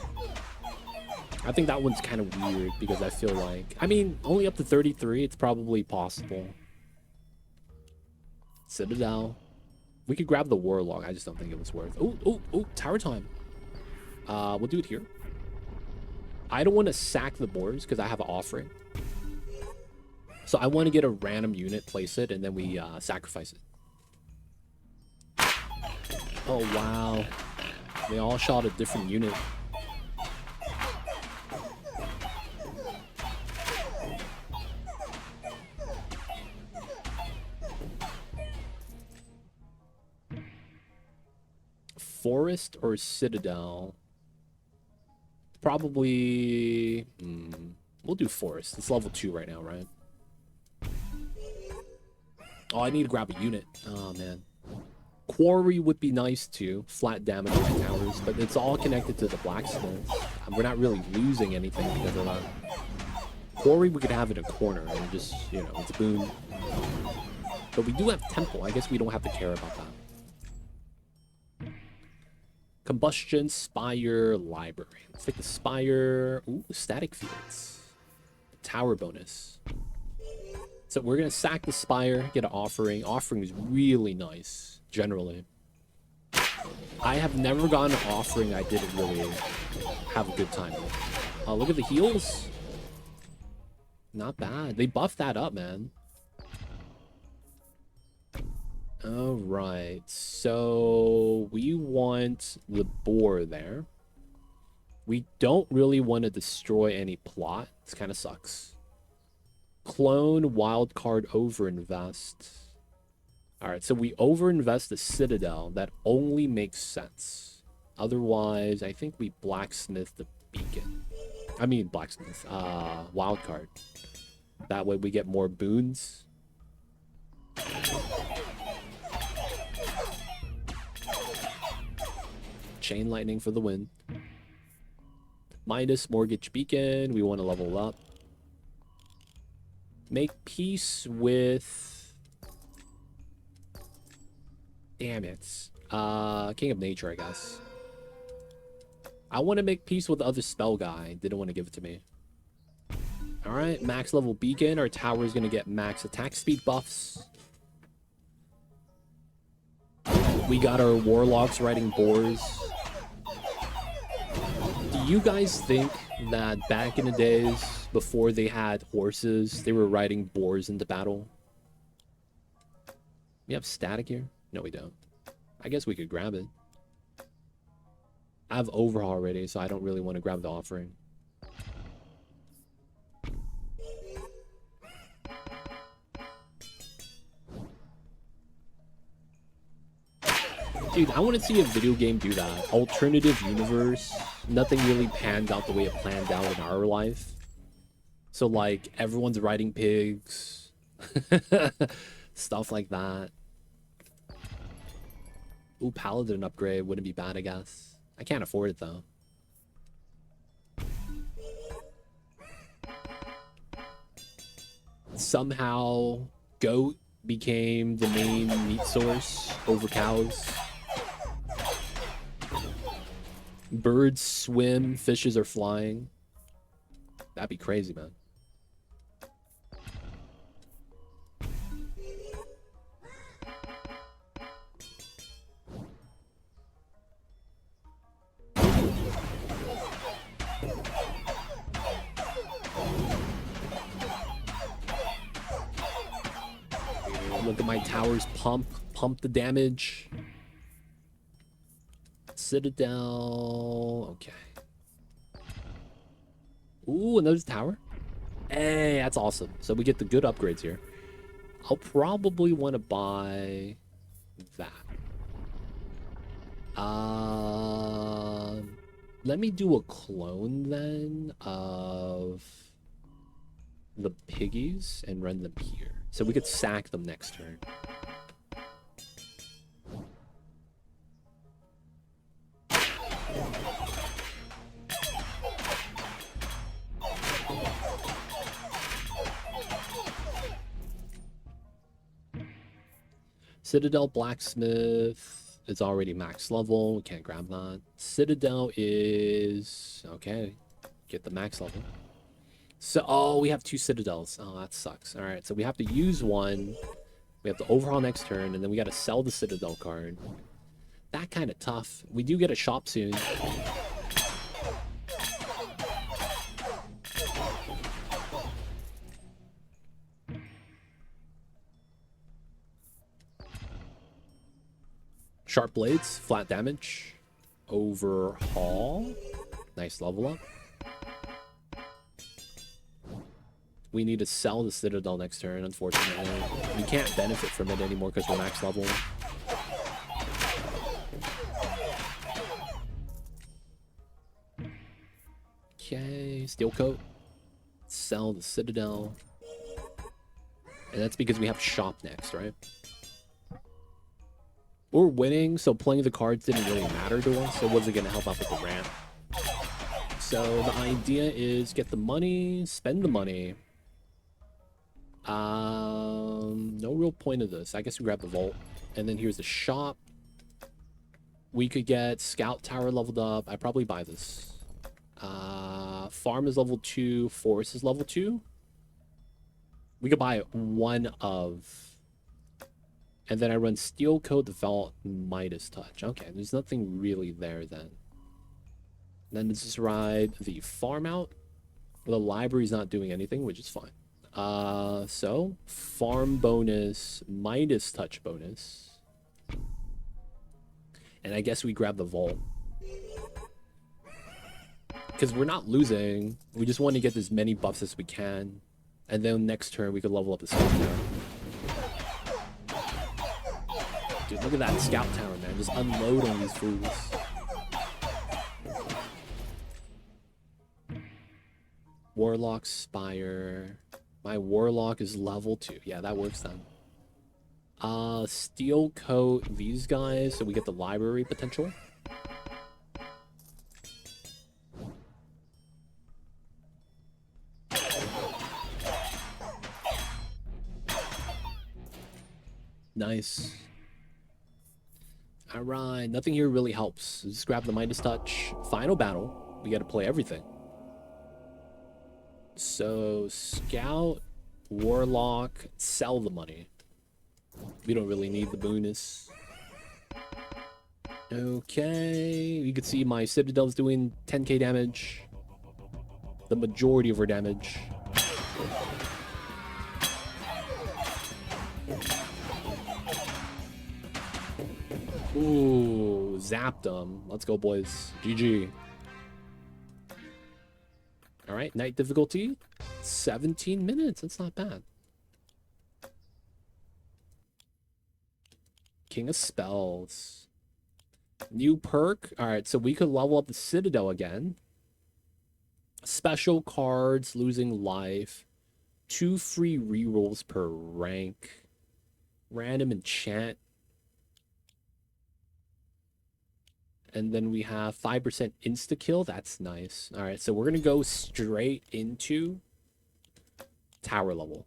I think that one's kind of weird because I feel like... I mean, only up to 33, it's probably possible. Citadel. We could grab the Warlock. I just don't think it was worth... Oh, tower time. We'll do it here. I don't want to sack the boars because I have an offering. So I want to get a random unit, place it, and then we sacrifice it. Oh, wow. They all shot a different unit. Forest or Citadel? Probably... we'll do Forest. It's level 2 right now, right? Oh, I need to grab a unit. Oh, man. Quarry would be nice too. Flat damage on towers, but it's all connected to the blacksmith. We're not really losing anything because of that. Quarry we could have in a corner and just, you know, it's a boon. But we do have Temple. I guess we don't have to care about that. Combustion, Spire, Library. Let's take the Spire. Ooh, Static Fields. Tower bonus. So we're going to sack the Spire, get an offering. Offering is really nice, generally. I have never gotten an offering I didn't really have a good time with. Look at the heals. Not bad. They buffed that up, man. Alright, so we want the boar there. We don't really want to destroy any plot. This kind of sucks. Clone, wildcard, overinvest. Alright, so we overinvest the Citadel. That only makes sense. Otherwise, I think we blacksmith the beacon. I mean, blacksmith. Wildcard. That way we get more boons. Chain lightning for the win. Midas, mortgage beacon. We want to level up. Make peace with... Damn it. King of Nature, I guess. I want to make peace with the other spell guy. Didn't want to give it to me. Alright, max level beacon. Our tower is going to get max attack speed buffs. We got our warlocks riding boars. Do you guys think that back in the days, before they had horses, they were riding boars into battle? We have static here? No, we don't. I guess we could grab it. I have overhaul already, so I don't really want to grab the offering. Dude, I want to see a video game do that. Alternative universe. Nothing really panned out the way it planned out in our life. So, like, everyone's riding pigs. Stuff like that. Ooh, Paladin upgrade wouldn't be bad, I guess. I can't afford it, though. Somehow, goat became the main meat source over cows. Birds swim, fishes are flying. That'd be crazy, man. Look at my towers pump the damage. Citadel. Okay. Ooh, another tower. Hey, that's awesome. So we get the good upgrades here. I'll probably want to buy that. Let me do a clone then of the piggies and run them here. So we could sack them next turn. Citadel Blacksmith is already max level. We can't grab that. Citadel is... okay. Get the max level. So, oh, we have 2 Citadels. Oh, that sucks. All right, so we have to use one. We have to overhaul next turn, and then we got to sell the Citadel card. That kind of tough. We do get a shop soon. Sharp Blades, flat damage. Overhaul. Nice level up. We need to sell the Citadel next turn, unfortunately. We can't benefit from it anymore because we're max level. Okay, Steel Coat. Sell the Citadel. And that's because we have Shop next, right? We're winning, so playing the cards didn't really matter to us. It wasn't going to help out with the ramp. So the idea is get the money, spend the money. No real point of this. I guess we grab the vault. And then here's the shop. We could get Scout Tower leveled up. I'd probably buy this. Farm is level 2. Forest is level 2. We could buy one of... and then I run Steel Coat, the Vault, Midas Touch. Okay, there's nothing really there then. Then let's just ride the farm out. The library's not doing anything, which is fine. So farm bonus, Midas Touch bonus. And I guess we grab the vault. Because we're not losing. We just want to get as many buffs as we can. And then next turn we could level up the Scout Tower. Dude, look at that Scout Tower, man. Just unload on these fools. Warlock Spire. My Warlock is level 2. Yeah, that works then. Steel Coat these guys so we get the library potential. Nice. Alright, nothing here really helps. Just grab the Midas Touch. Final battle. We gotta play everything. So, Scout, Warlock, sell the money. We don't really need the bonus. Okay, you can see my Citadel's doing 10k damage. The majority of her damage. Ooh, zapped them. Let's go, boys. GG. All right, night difficulty, 17 minutes. That's not bad. King of Spells. New perk. All right, so we could level up the Citadel again. Special cards, losing life. 2 free rerolls per rank. Random enchant. And then we have 5% insta-kill. That's nice. All right, so we're going to go straight into tower level.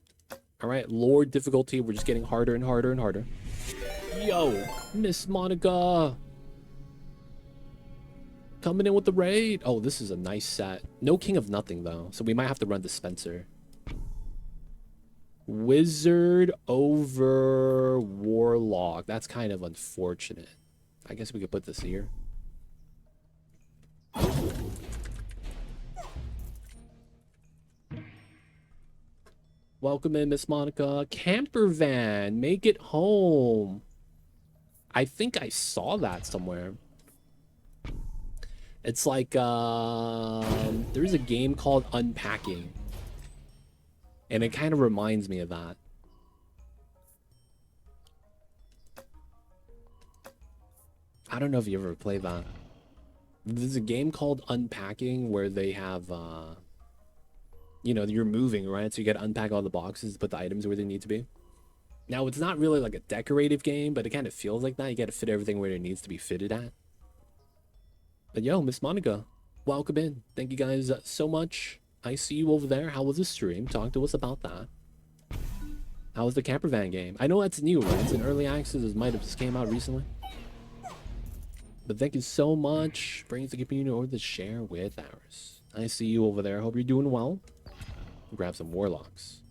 All right, Lord difficulty. We're just getting harder and harder and harder. Yo, Miss Monica. Coming in with the raid. Oh, this is a nice set. No King of Nothing, though. So we might have to run Dispenser. Wizard over Warlock. That's kind of unfortunate. I guess we could put this here. Welcome in, Miss Monica. Camper van. Make it home. I think I saw that somewhere. It's like, there's a game called Unpacking. And it kind of reminds me of that. I don't know if you ever played that. There's a game called Unpacking where they have, you know, you're moving, right? So you got to unpack all the boxes to put the items where they need to be. Now, it's not really like a decorative game, but it kind of feels like that. You got to fit everything where it needs to be fitted at. But yo, Miss Monica, welcome in. Thank you guys so much. I see you over there. How was the stream? Talk to us about that. How was the camper van game? I know that's new, right? It's in early access. It might have just came out recently. But thank you so much. Brings the community over to share with ours. I see you over there. Hope you're doing well. Grab some warlocks.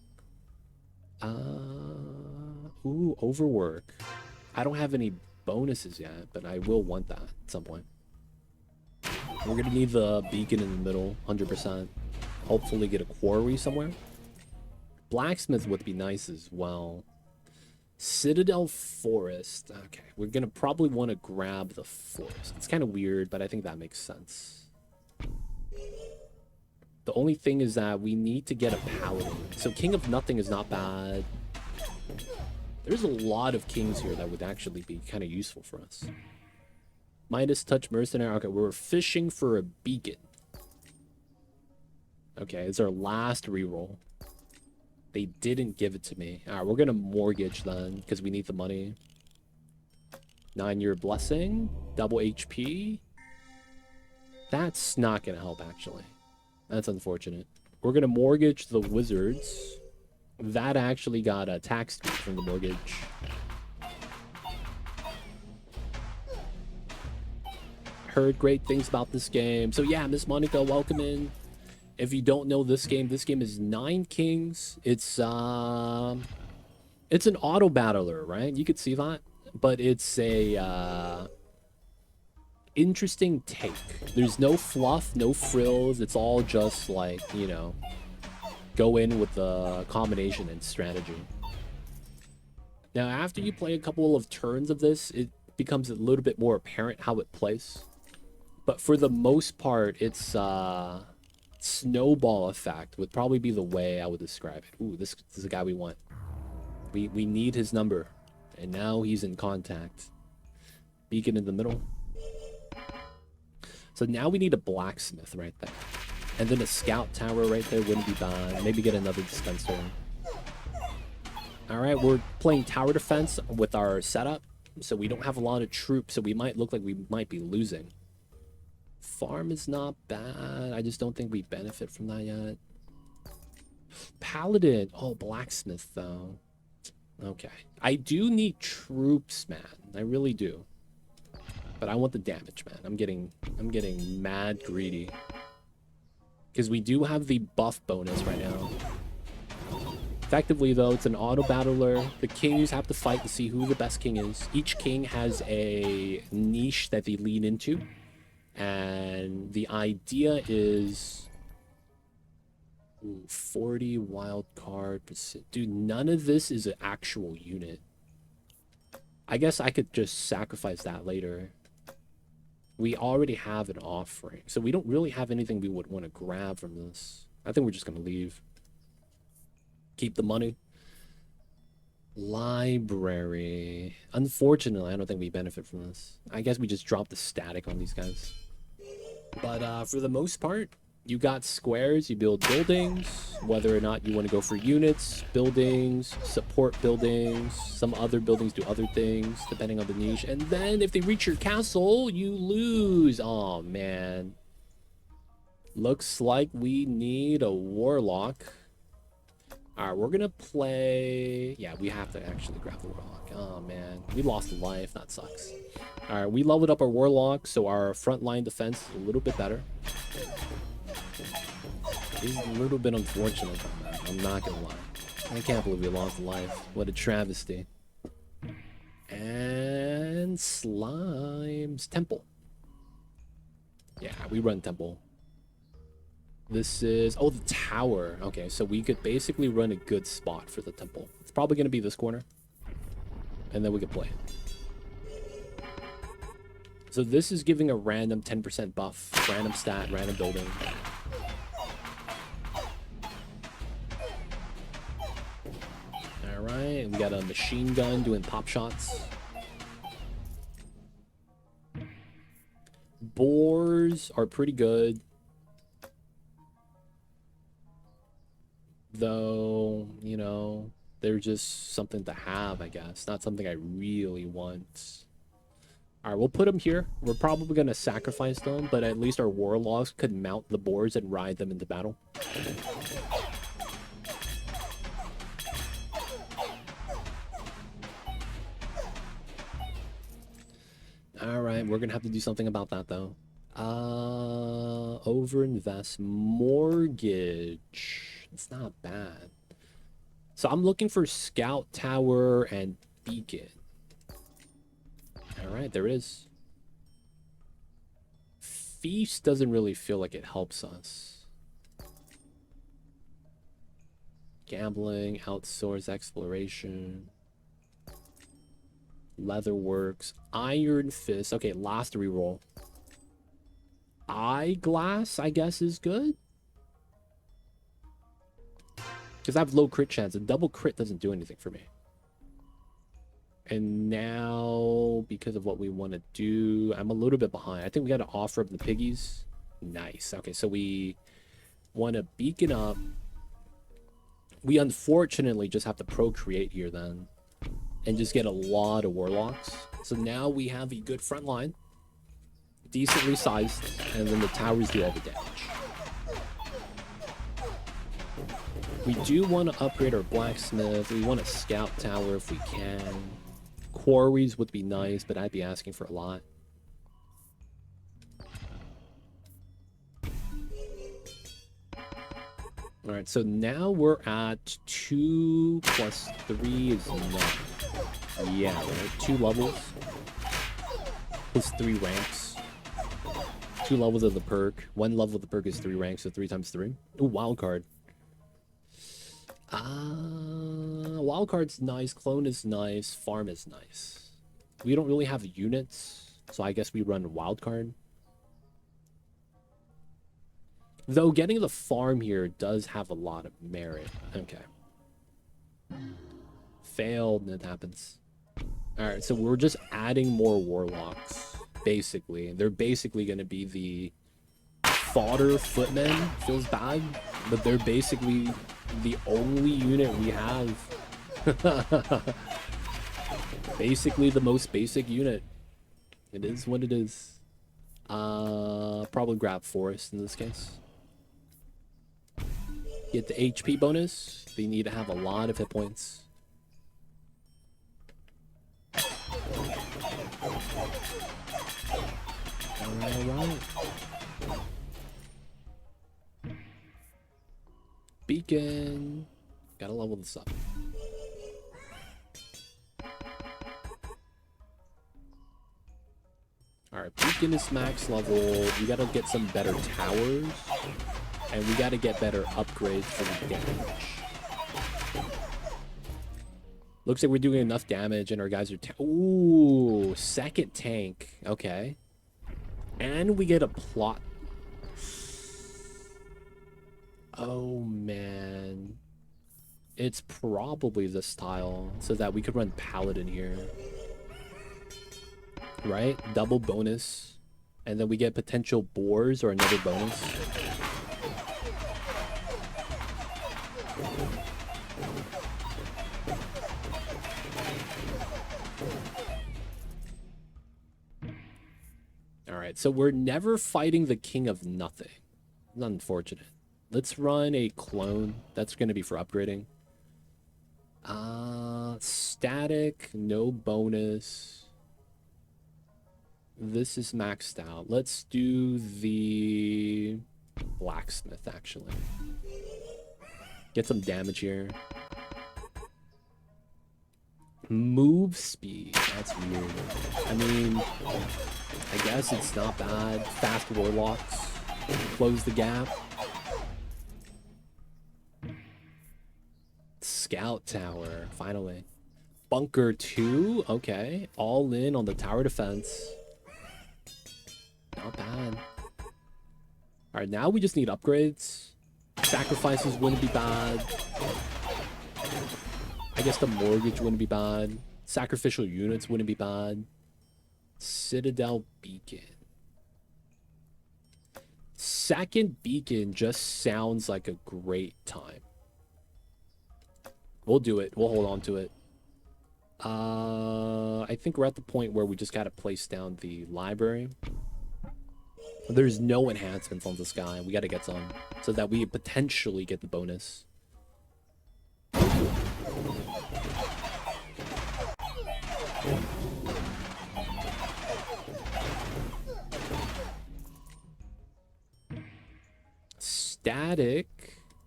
Ooh, overwork. I don't have any bonuses yet, but I will want that at some point. We're gonna need the beacon in the middle, 100%. Hopefully get a quarry somewhere. Blacksmith would be nice as well. Citadel Forest. Okay, we're gonna probably want to grab the forest. It's kind of weird, but I think that makes sense. The only thing is that we need to get a paladin. So King of Nothing is not bad. There's a lot of kings here that would actually be kind of useful for us. Midas Touch Mercenary. Okay, we're fishing for a beacon. Okay, it's our last reroll. They didn't give it to me. Alright, we're gonna mortgage then, because we need the money. 9-year blessing. Double HP. That's not gonna help, actually. That's unfortunate. We're gonna mortgage the wizards. That actually got a tax from the mortgage. Heard great things about this game. So yeah, Miss Monica, welcome in. If you don't know this game is 9 kings. It's an auto battler, right? You could see that, but it's a interesting take. There's no fluff, no frills. It's all just like, you know, go in with the combination and strategy. Now, after you play a couple of turns of this, it becomes a little bit more apparent how it plays. But for the most part, it's snowball effect would probably be the way I would describe it. Ooh, this is the guy we want. We need his number. And now he's in contact. Beacon in the middle. So now we need a blacksmith right there. And then a scout tower right there wouldn't be bad. Maybe get another dispenser. Alright, we're playing tower defense with our setup. So we don't have a lot of troops, so we might look like we might be losing. Farm is not bad. I just don't think we benefit from that yet. Paladin. Oh, blacksmith, though. Okay. I do need troops, man. I really do. But I want the damage, man. I'm getting mad greedy. Because we do have the buff bonus right now. Effectively, though, it's an auto battler. The kings have to fight to see who the best king is. Each king has a niche that they lean into. And the idea is... Ooh, 40 wild card percent. Dude, none of this is an actual unit. I guess I could just sacrifice that later. We already have an offering. So we don't really have anything we would want to grab from this. I think we're just going to leave. Keep the money. Library. Unfortunately, I don't think we benefit from this. I guess we just drop the static on these guys. But for the most part, you got squares, you build buildings, whether or not you want to go for units, buildings, support buildings, some other buildings do other things, depending on the niche. And then if they reach your castle, you lose. Oh, man. Looks like we need a warlock. All right, we're gonna play. Yeah, we have to actually grab the warlock. Oh man, we lost a life. That sucks. All right, we leveled up our warlock, so our frontline defense is a little bit better. It's a little bit unfortunate, man. I'm not gonna lie. I can't believe we lost a life. What a travesty. And Slime's Temple. Yeah, we run Temple. This is... Oh, the tower. Okay, so we could basically run a good spot for the Temple. It's probably going to be this corner. And then we can play it. So this is giving a random 10% buff. Random stat, random building. Alright, we got a machine gun doing pop shots. Boars are pretty good. Though, you know, they're just something to have, I guess. Not something I really want. Alright, we'll put them here. We're probably going to sacrifice them, but at least our warlocks could mount the boars and ride them into battle. Alright, we're going to have to do something about that, though. Overinvest. Mortgage. It's not bad. So I'm looking for Scout Tower and Beacon. Alright, there it is. Feast doesn't really feel like it helps us. Gambling, outsource exploration. Leatherworks, Iron Fist. Okay, last reroll. Eyeglass, I guess, is good. Because I have low crit chance. A double crit doesn't do anything for me. And now, because of what we want to do, I'm a little bit behind. I think we got to offer up the piggies. Nice. Okay, so we want to beacon up. We unfortunately just have to procreate here then. And just get a lot of warlocks. So now we have a good front line. Decently sized. And then the towers do all the damage. We do want to upgrade our blacksmith. We want a scout tower if we can. Quarries would be nice, but I'd be asking for a lot. Alright, so now we're at 2 plus 3 is 9. Yeah, right? 2 levels. Plus 3 ranks. 2 levels of the perk. 1 level of the perk is 3 ranks, so 3 times 3. Ooh, wild card. Wild card's nice. Clone is nice. Farm is nice. We don't really have units, so I guess we run wild card. Though getting the farm here does have a lot of merit. Okay. Failed, and it happens. Alright, so we're just adding more warlocks, basically. They're basically going to be the fodder footmen. Feels bad, but they're basically the only unit we have. Basically the most basic unit. It is what it is. Probably grab Forest in this case. Get the HP bonus. They need to have a lot of hit points. Alright. Beacon. Gotta level this up. Alright, Beacon is max level. We gotta get some better towers. And we gotta get better upgrades for the damage. Looks like we're doing enough damage and our guys are... Ooh, second tank. Okay. And we get a plot. Oh, man. It's probably this tile so that we could run Paladin here. Right? Double bonus. And then we get potential boars or another bonus. Alright, so we're never fighting the King of Nothing. It's unfortunate. Let's run a clone. That's going to be for upgrading. Static, no bonus. This is maxed out. Let's do the blacksmith, actually. Get some damage here. Move speed. That's weird. I mean, I guess it's not bad. Fast warlocks. Close the gap. Scout tower, finally. Bunker 2, okay. All in on the tower defense. Not bad. Alright, now we just need upgrades. Sacrifices wouldn't be bad. I guess the mortgage wouldn't be bad. Sacrificial units wouldn't be bad. Citadel beacon. Second beacon just sounds like a great time. We'll do it. We'll hold on to it. I think we're at the point where we just gotta place down the library. There's no enhancements on this guy. We gotta get some so that we potentially get the bonus. Static.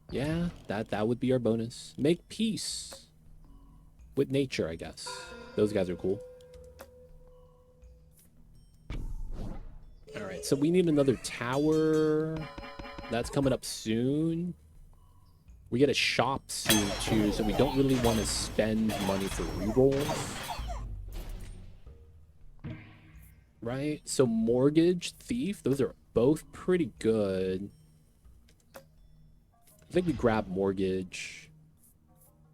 Yeah, that would be our bonus. Make peace with nature, I guess. Those guys are cool. Alright, so we need another tower. That's coming up soon. We get a shop soon, too, so we don't really want to spend money for rerolls. Right? So mortgage, thief, those are both pretty good. I think we grab mortgage.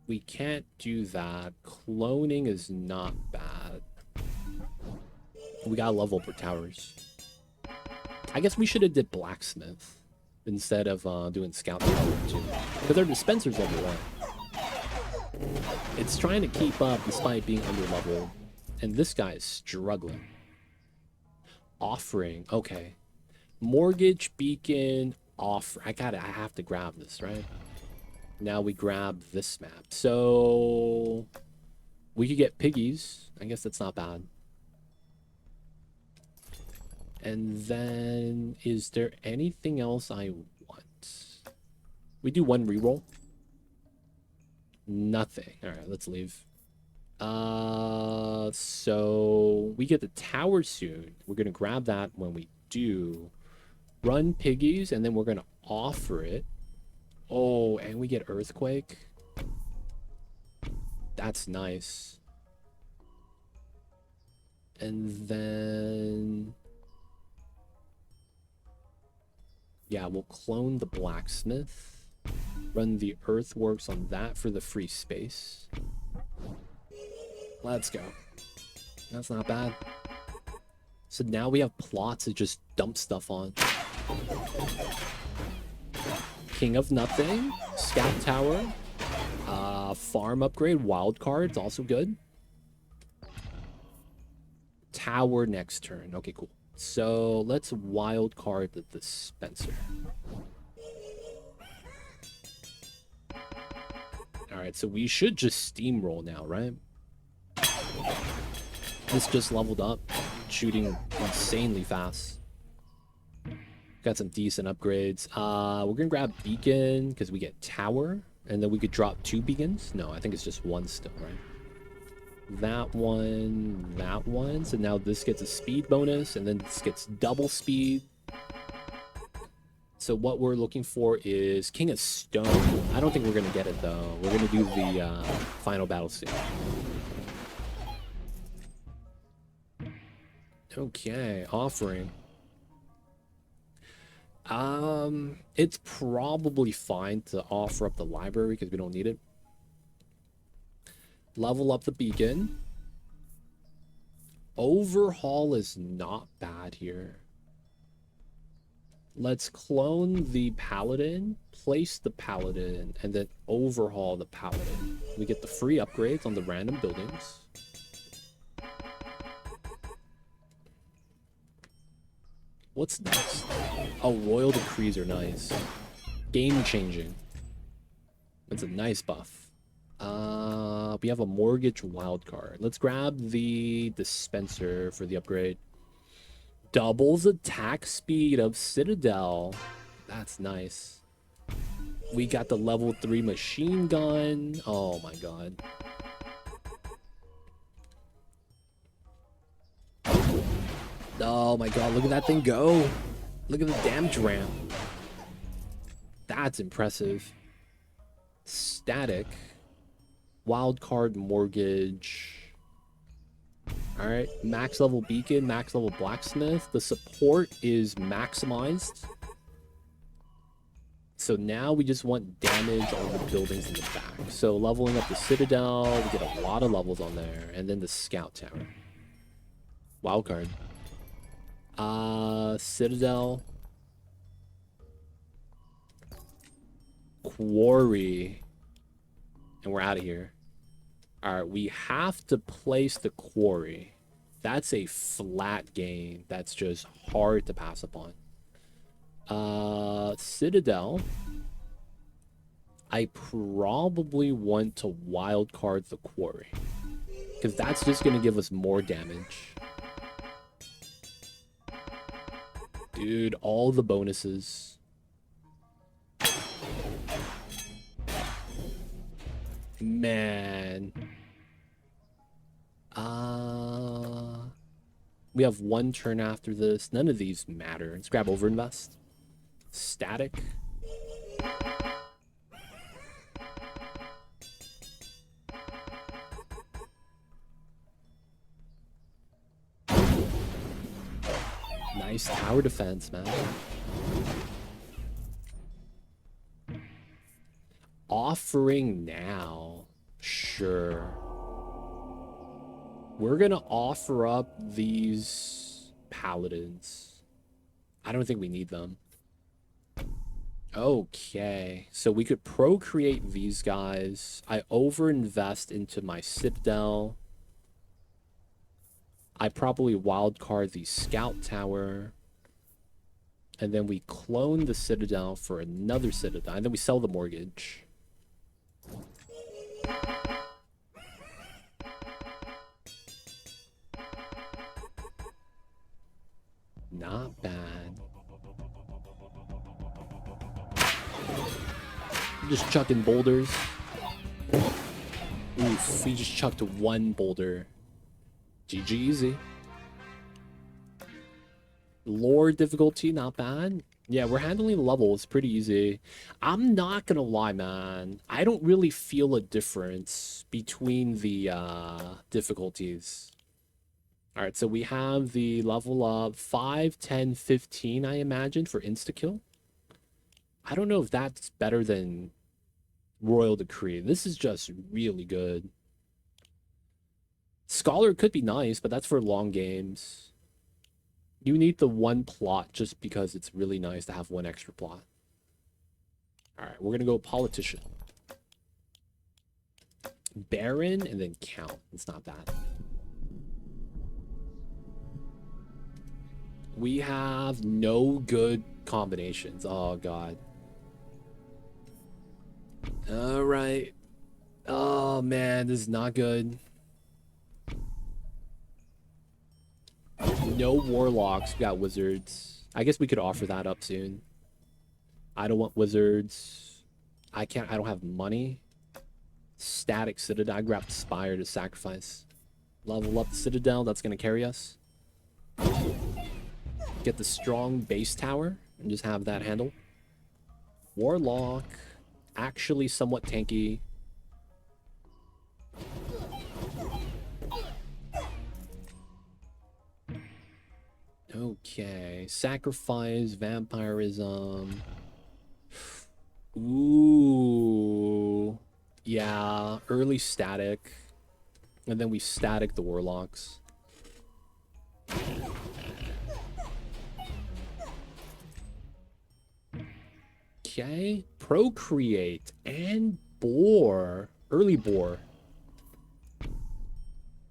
We can't do that. Cloning is not bad. We gotta level up our towers. I guess we should have did blacksmith instead of doing scout tower too. Because our dispenser's level 1. It's trying to keep up despite being under level. And this guy is struggling. Offering, okay. Mortgage, beacon, offer. I have to grab this, right? Now we grab this map. So we could get piggies. I guess that's not bad. And then is there anything else I want? We do one reroll. Nothing. All right, let's leave. So we get the tower soon. We're gonna grab that when we do. Run piggies, and then we're gonna offer it. Oh, and we get earthquake. That's nice. And then yeah, we'll clone the blacksmith. Run the earthworks on that for the free space. Let's go. That's not bad. So now we have plots to just dump stuff on. King of Nothing, Scout Tower, farm upgrade, wild cards, also good. Tower next turn. Okay, cool. So let's wild card the dispenser. Alright, so we should just steamroll now, right? This just leveled up, shooting insanely fast. Got some decent upgrades. We're gonna grab beacon because we get tower, and then we could drop 2 beacons. No, I think it's just 1 still, right? That one, that one. So now this gets a speed bonus, and then this gets double speed. So what we're looking for is King of Stone. I don't think we're gonna get it though. We're gonna do the final battle soon. Okay, offering. It's probably fine to offer up the library because we don't need it. Level up the beacon. Overhaul is not bad here. Let's clone the paladin, place the paladin, and then overhaul the paladin. We get the free upgrades on the random buildings. What's next? Oh, royal decrees are nice. Game changing. That's a nice buff. We have a mortgage wild card. Let's grab the dispenser for the upgrade. Doubles attack speed of Citadel. That's nice. We got the level 3 machine gun. Oh my god. Oh my god, look at that thing go. Look at the damage ramp. That's impressive. Static. Wildcard mortgage. Alright, max level beacon, max level blacksmith. The support is maximized. So now we just want damage on the buildings in the back. So leveling up the Citadel, we get a lot of levels on there. And then the Scout Tower. Wildcard. Citadel. Quarry. And we're out of here. Alright, we have to place the quarry. That's a flat game. That's just hard to pass upon. Citadel. I probably want to wildcard the quarry. Because that's just going to give us more damage. Dude, all the bonuses. Man. We have one turn after this. None of these matter. Let's grab overinvest. Static. Nice tower defense, man. Offering now. Sure. We're gonna offer up these paladins. I don't think we need them. Okay, so we could procreate these guys. I overinvest into my Citadel. I probably wildcard the Scout Tower. And then we clone the Citadel for another Citadel. And then we sell the mortgage. Not bad. Just chucking boulders. Oof, we just chucked one boulder. GG easy. Lore difficulty, not bad. Yeah, we're handling levels pretty easy. I'm not gonna lie, man. I don't really feel a difference between the difficulties. Alright, so we have the level up 5, 10, 15, I imagine, for insta-kill. I don't know if that's better than Royal Decree. This is just really good. Scholar could be nice, but that's for long games. You need the one plot just because it's really nice to have one extra plot. Alright, we're gonna go Politician. Baron and then Count. It's not bad. We have no good combinations. Oh, God. Alright. Oh, man. This is not good. No warlocks. We got wizards. I guess we could offer that up soon. I don't want wizards. I don't have money. Static Citadel. I grabbed Spire to sacrifice. Level up the Citadel. That's going to carry us. Get the strong base tower and just have that handle. Warlock. Actually somewhat tanky. Okay. Sacrifice, vampirism. Ooh. Yeah. Early static. And then we static the warlocks. Okay. Procreate and boar. Early boar.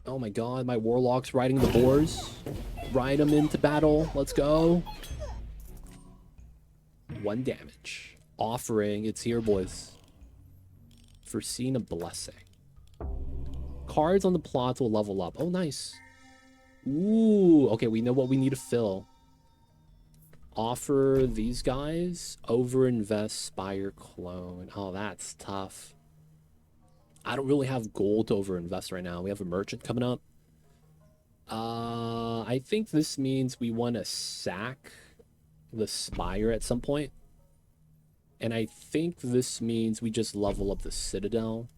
Oh my god, my warlock's riding the boars. Ride them into battle. Let's go. 1 damage. Offering. It's here, boys. Foreseen a blessing. Cards on the plots will level up. Oh, nice. Ooh, okay, we know what we need to fill. Offer these guys. Overinvest, Spire, Clone. Oh, that's tough. I don't really have gold to overinvest right now. We have a merchant coming up. I think this means we want to sack the Spire at some point. And I think this means we just level up the Citadel.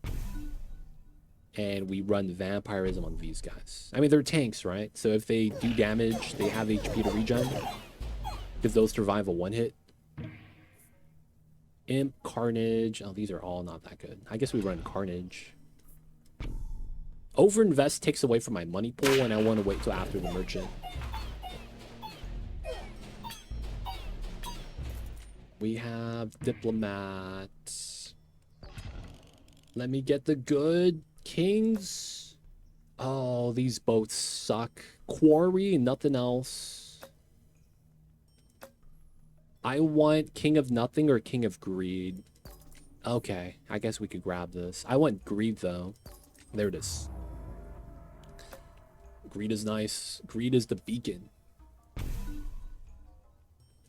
And we run vampirism on these guys. I mean, they're tanks, right? So if they do damage, they have HP to regen. Because those survive a one-hit. Imp, Carnage. Oh, these are all not that good. I guess we run Carnage. Overinvest takes away from my money pool, and I want to wait till after the merchant. We have Diplomat. Let me get the good kings. Oh, these boats suck. Quarry, nothing else. I want King of Nothing or King of Greed. Okay, I guess we could grab this. I want Greed, though. There it is. Greed is nice. Greed is the beacon.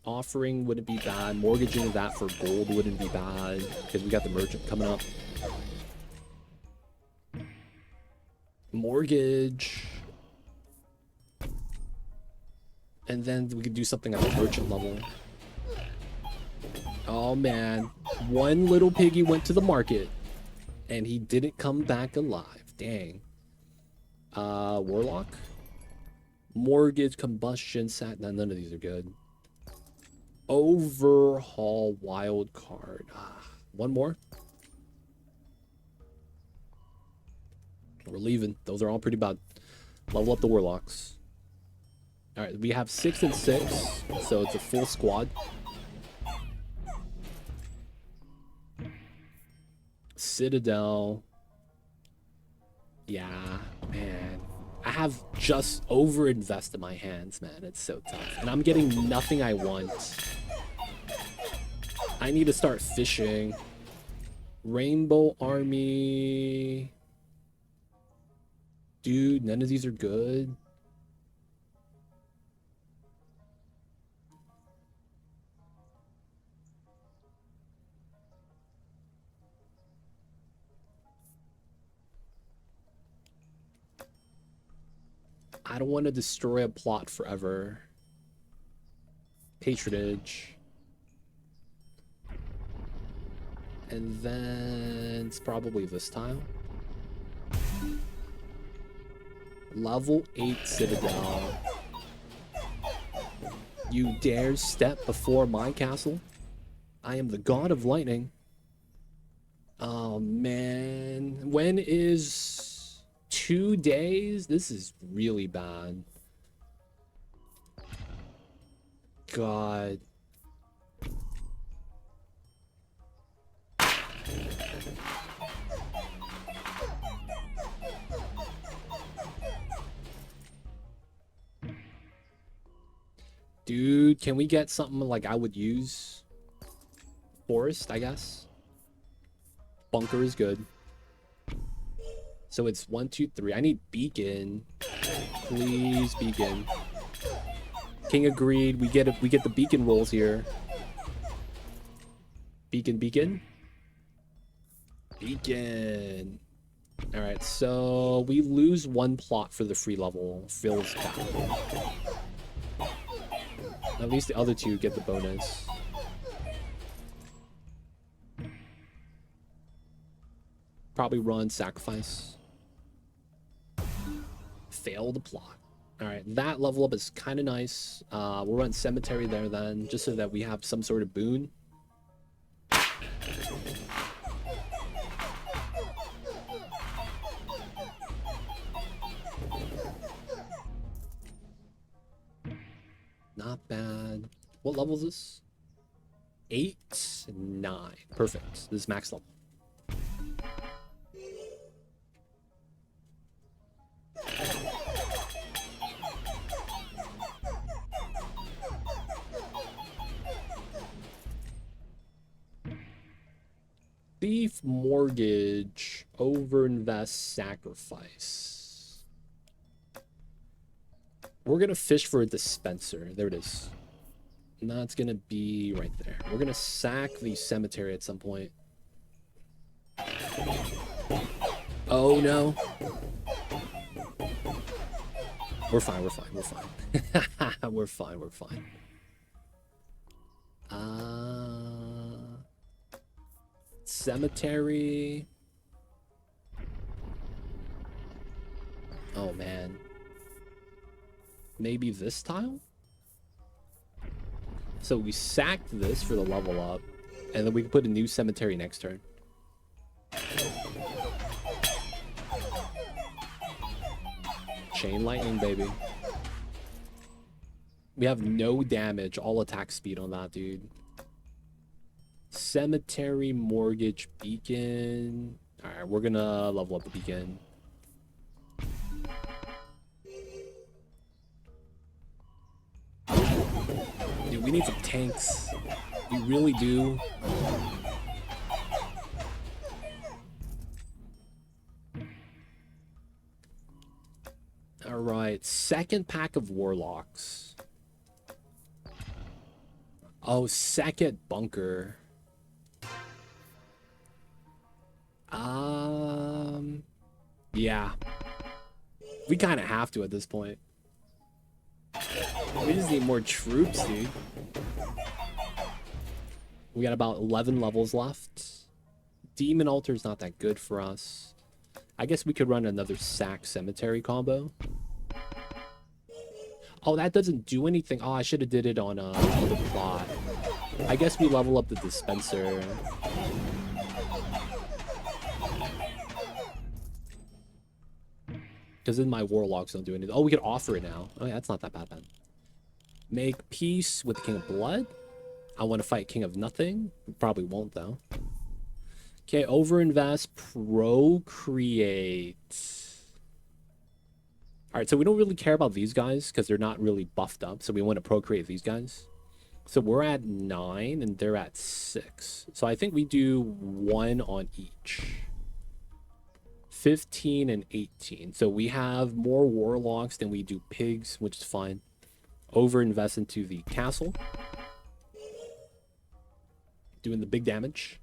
Offering wouldn't be bad. Mortgaging that for gold wouldn't be bad. Because we got the merchant coming up. Mortgage. And then we could do something at the merchant level. Oh man. One little piggy went to the market. And he didn't come back alive. Dang. Warlock? Mortgage, combustion, none of these are good. Overhaul, wild card. One more. We're leaving. Those are all pretty bad. Level up the warlocks. Alright, we have 6 and 6, so it's a full squad. Citadel. Yeah, man. I have just overinvested my hands, man. It's so tough. And I'm getting nothing I want. I need to start fishing. Rainbow Army. Dude, none of these are good. I don't want to destroy a plot forever. Patronage. And then it's probably this tile. Level 8 Citadel. You dare step before my castle? I am the god of lightning. Oh man. When is 2 days? This is really bad. God. Dude, can we get something like I would use? Forest, I guess. Bunker is good. So it's 1, 2, 3. I need beacon. Please, beacon. King agreed. We get the beacon rolls here. Beacon, beacon. Beacon. All right, so we lose 1 plot for the free level. Feels bad. At least the other 2 get the bonus. Probably run sacrifice. Fail the plot. All right, that level up is kind of nice. We'll run cemetery there then, just so that we have some sort of boon. Not bad. What level is this? 8, 9. Perfect. This is max level. Thief mortgage, overinvest, sacrifice. We're gonna fish for a dispenser. There it is. And that's gonna be right there. We're gonna sack the cemetery at some point. Oh no. We're fine, we're fine, we're fine. We're fine, we're fine. Cemetery. Oh man. Maybe this tile? So we sacked this for the level up, and then we can put a new cemetery next turn. Chain lightning, baby. We have no damage, all attack speed on that, dude. Cemetery, mortgage, beacon. Alright, we're gonna level up the beacon. Dude, we need some tanks. We really do. Alright, second pack of warlocks. Oh, second bunker. Yeah. We kind of have to at this point. We just need more troops, dude. We got about 11 levels left. Demon Altar's not that good for us. I guess we could run another sack cemetery combo. Oh, that doesn't do anything. Oh, I should have did it on the plot. I guess we level up the dispenser. Because then my warlocks don't do anything. Oh, we can offer it now. Oh, yeah, that's not that bad, man. Make peace with the King of Blood. I want to fight King of Nothing. Probably won't, though. Okay, overinvest, procreate. Alright, so we don't really care about these guys because they're not really buffed up. So we want to procreate these guys. So we're at 9 and they're at 6. So I think we do 1 on each. 15 and 18. So we have more warlocks than we do pigs, which is fine. Overinvest into the castle. Doing the big damage.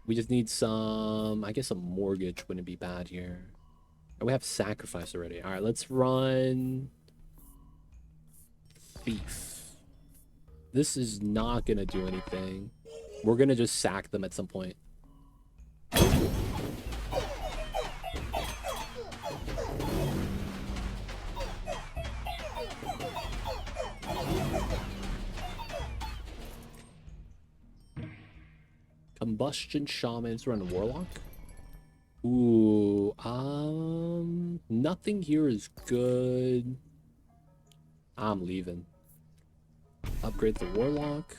We just need some, I guess a mortgage wouldn't be bad here. Oh, we have sacrifice already. All right, let's run thief. This is not going to do anything. We're going to just sack them at some point. Combustion Shamans run Warlock. Ooh, nothing here is good. I'm leaving. Upgrade the Warlock.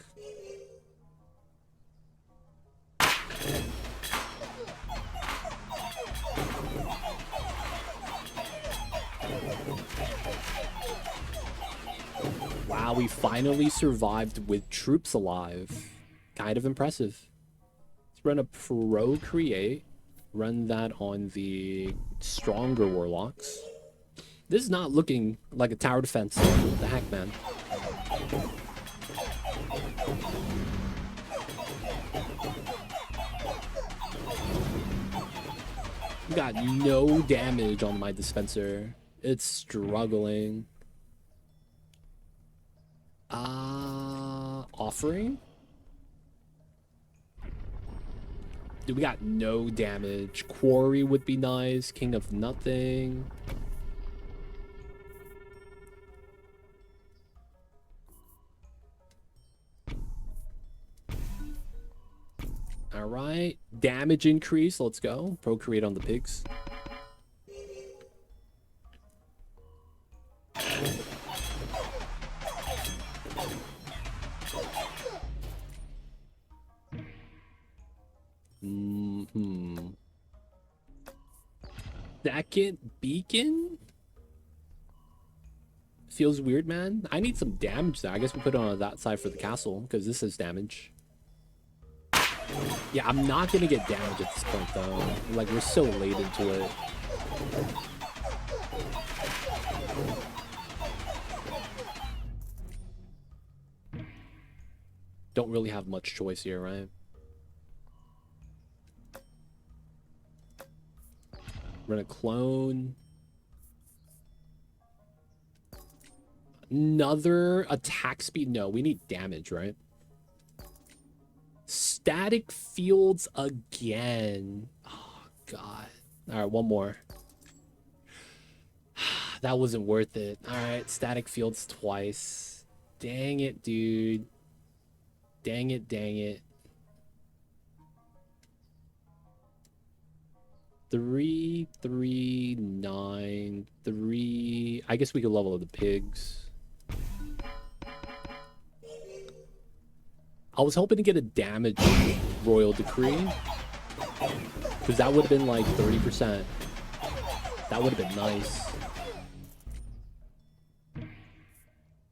Wow, we finally survived with troops alive. Kind of impressive. Let's run a procreate. Run that on the stronger warlocks. This is not looking like a tower defense. What the heck, man? We got no damage on my dispenser. It's struggling. Offering? Dude, we got no damage. Quarry would be nice. King of Nothing. All right. Damage increase. Let's go. Procreate on the pigs. Second beacon? feels weird, man. I need some damage there. I guess we put it on that side for the castle, because this is damage. Yeah, I'm not gonna get damage at this point, though. Like, we're so late into it. Don't really have much choice here, right? We're gonna clone. Another attack speed. No, we need damage, right? Static fields again. Oh, God. All right, one more. That wasn't worth it. All right, static fields twice. Dang it, dude. Dang it, dang it. 3, 3, 9, 3. I guess we could level up the pigs. I was hoping to get a damage royal decree, because that would have been like 30%. That would have been nice.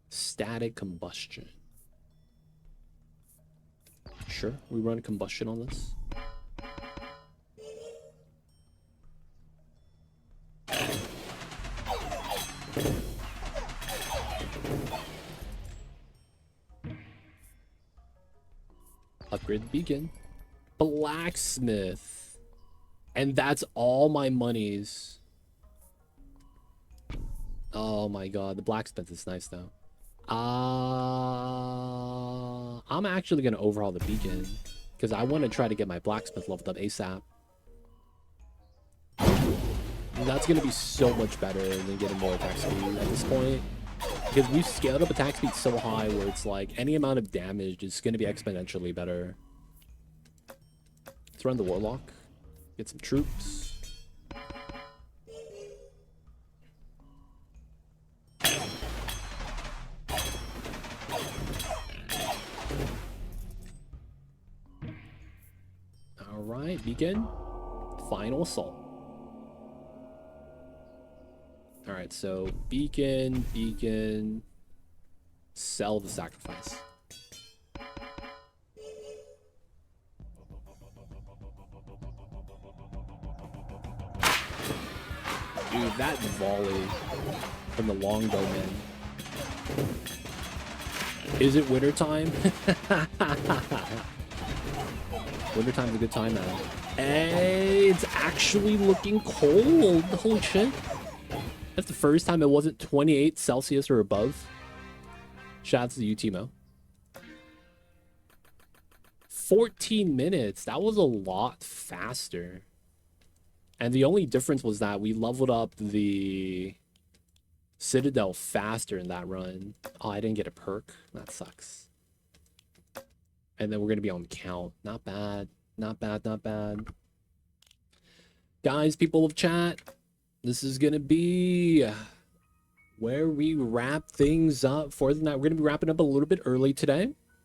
Static combustion. Sure, we run combustion on this. Upgrade the beacon. Blacksmith. And that's all my monies. Oh my god, the blacksmith is nice though. I'm actually gonna overhaul the beacon, because I want to try to get my blacksmith leveled up ASAP. And that's gonna be so much better than getting more attack speed at this point. Because we've scaled up attack speed so high where it's like any amount of damage is going to be exponentially better. Let's run the Warlock. Get some troops. Alright, beacon. Final assault. Alright, so beacon, beacon, sell the sacrifice. Dude, that volley from the longbowman. Is it wintertime? Wintertime's a good time now. Hey, it's actually looking cold. Holy shit. That's the first time it wasn't 28 Celsius or above. Shout out to the UTMO. 14 minutes. That was a lot faster. And the only difference was that we leveled up the Citadel faster in that run. Oh, I didn't get a perk. That sucks. And then we're going to be on count. Not bad. Not bad, not bad. Guys, people of chat, this is going to be where we wrap things up for the night. We're going to be wrapping up a little bit early today.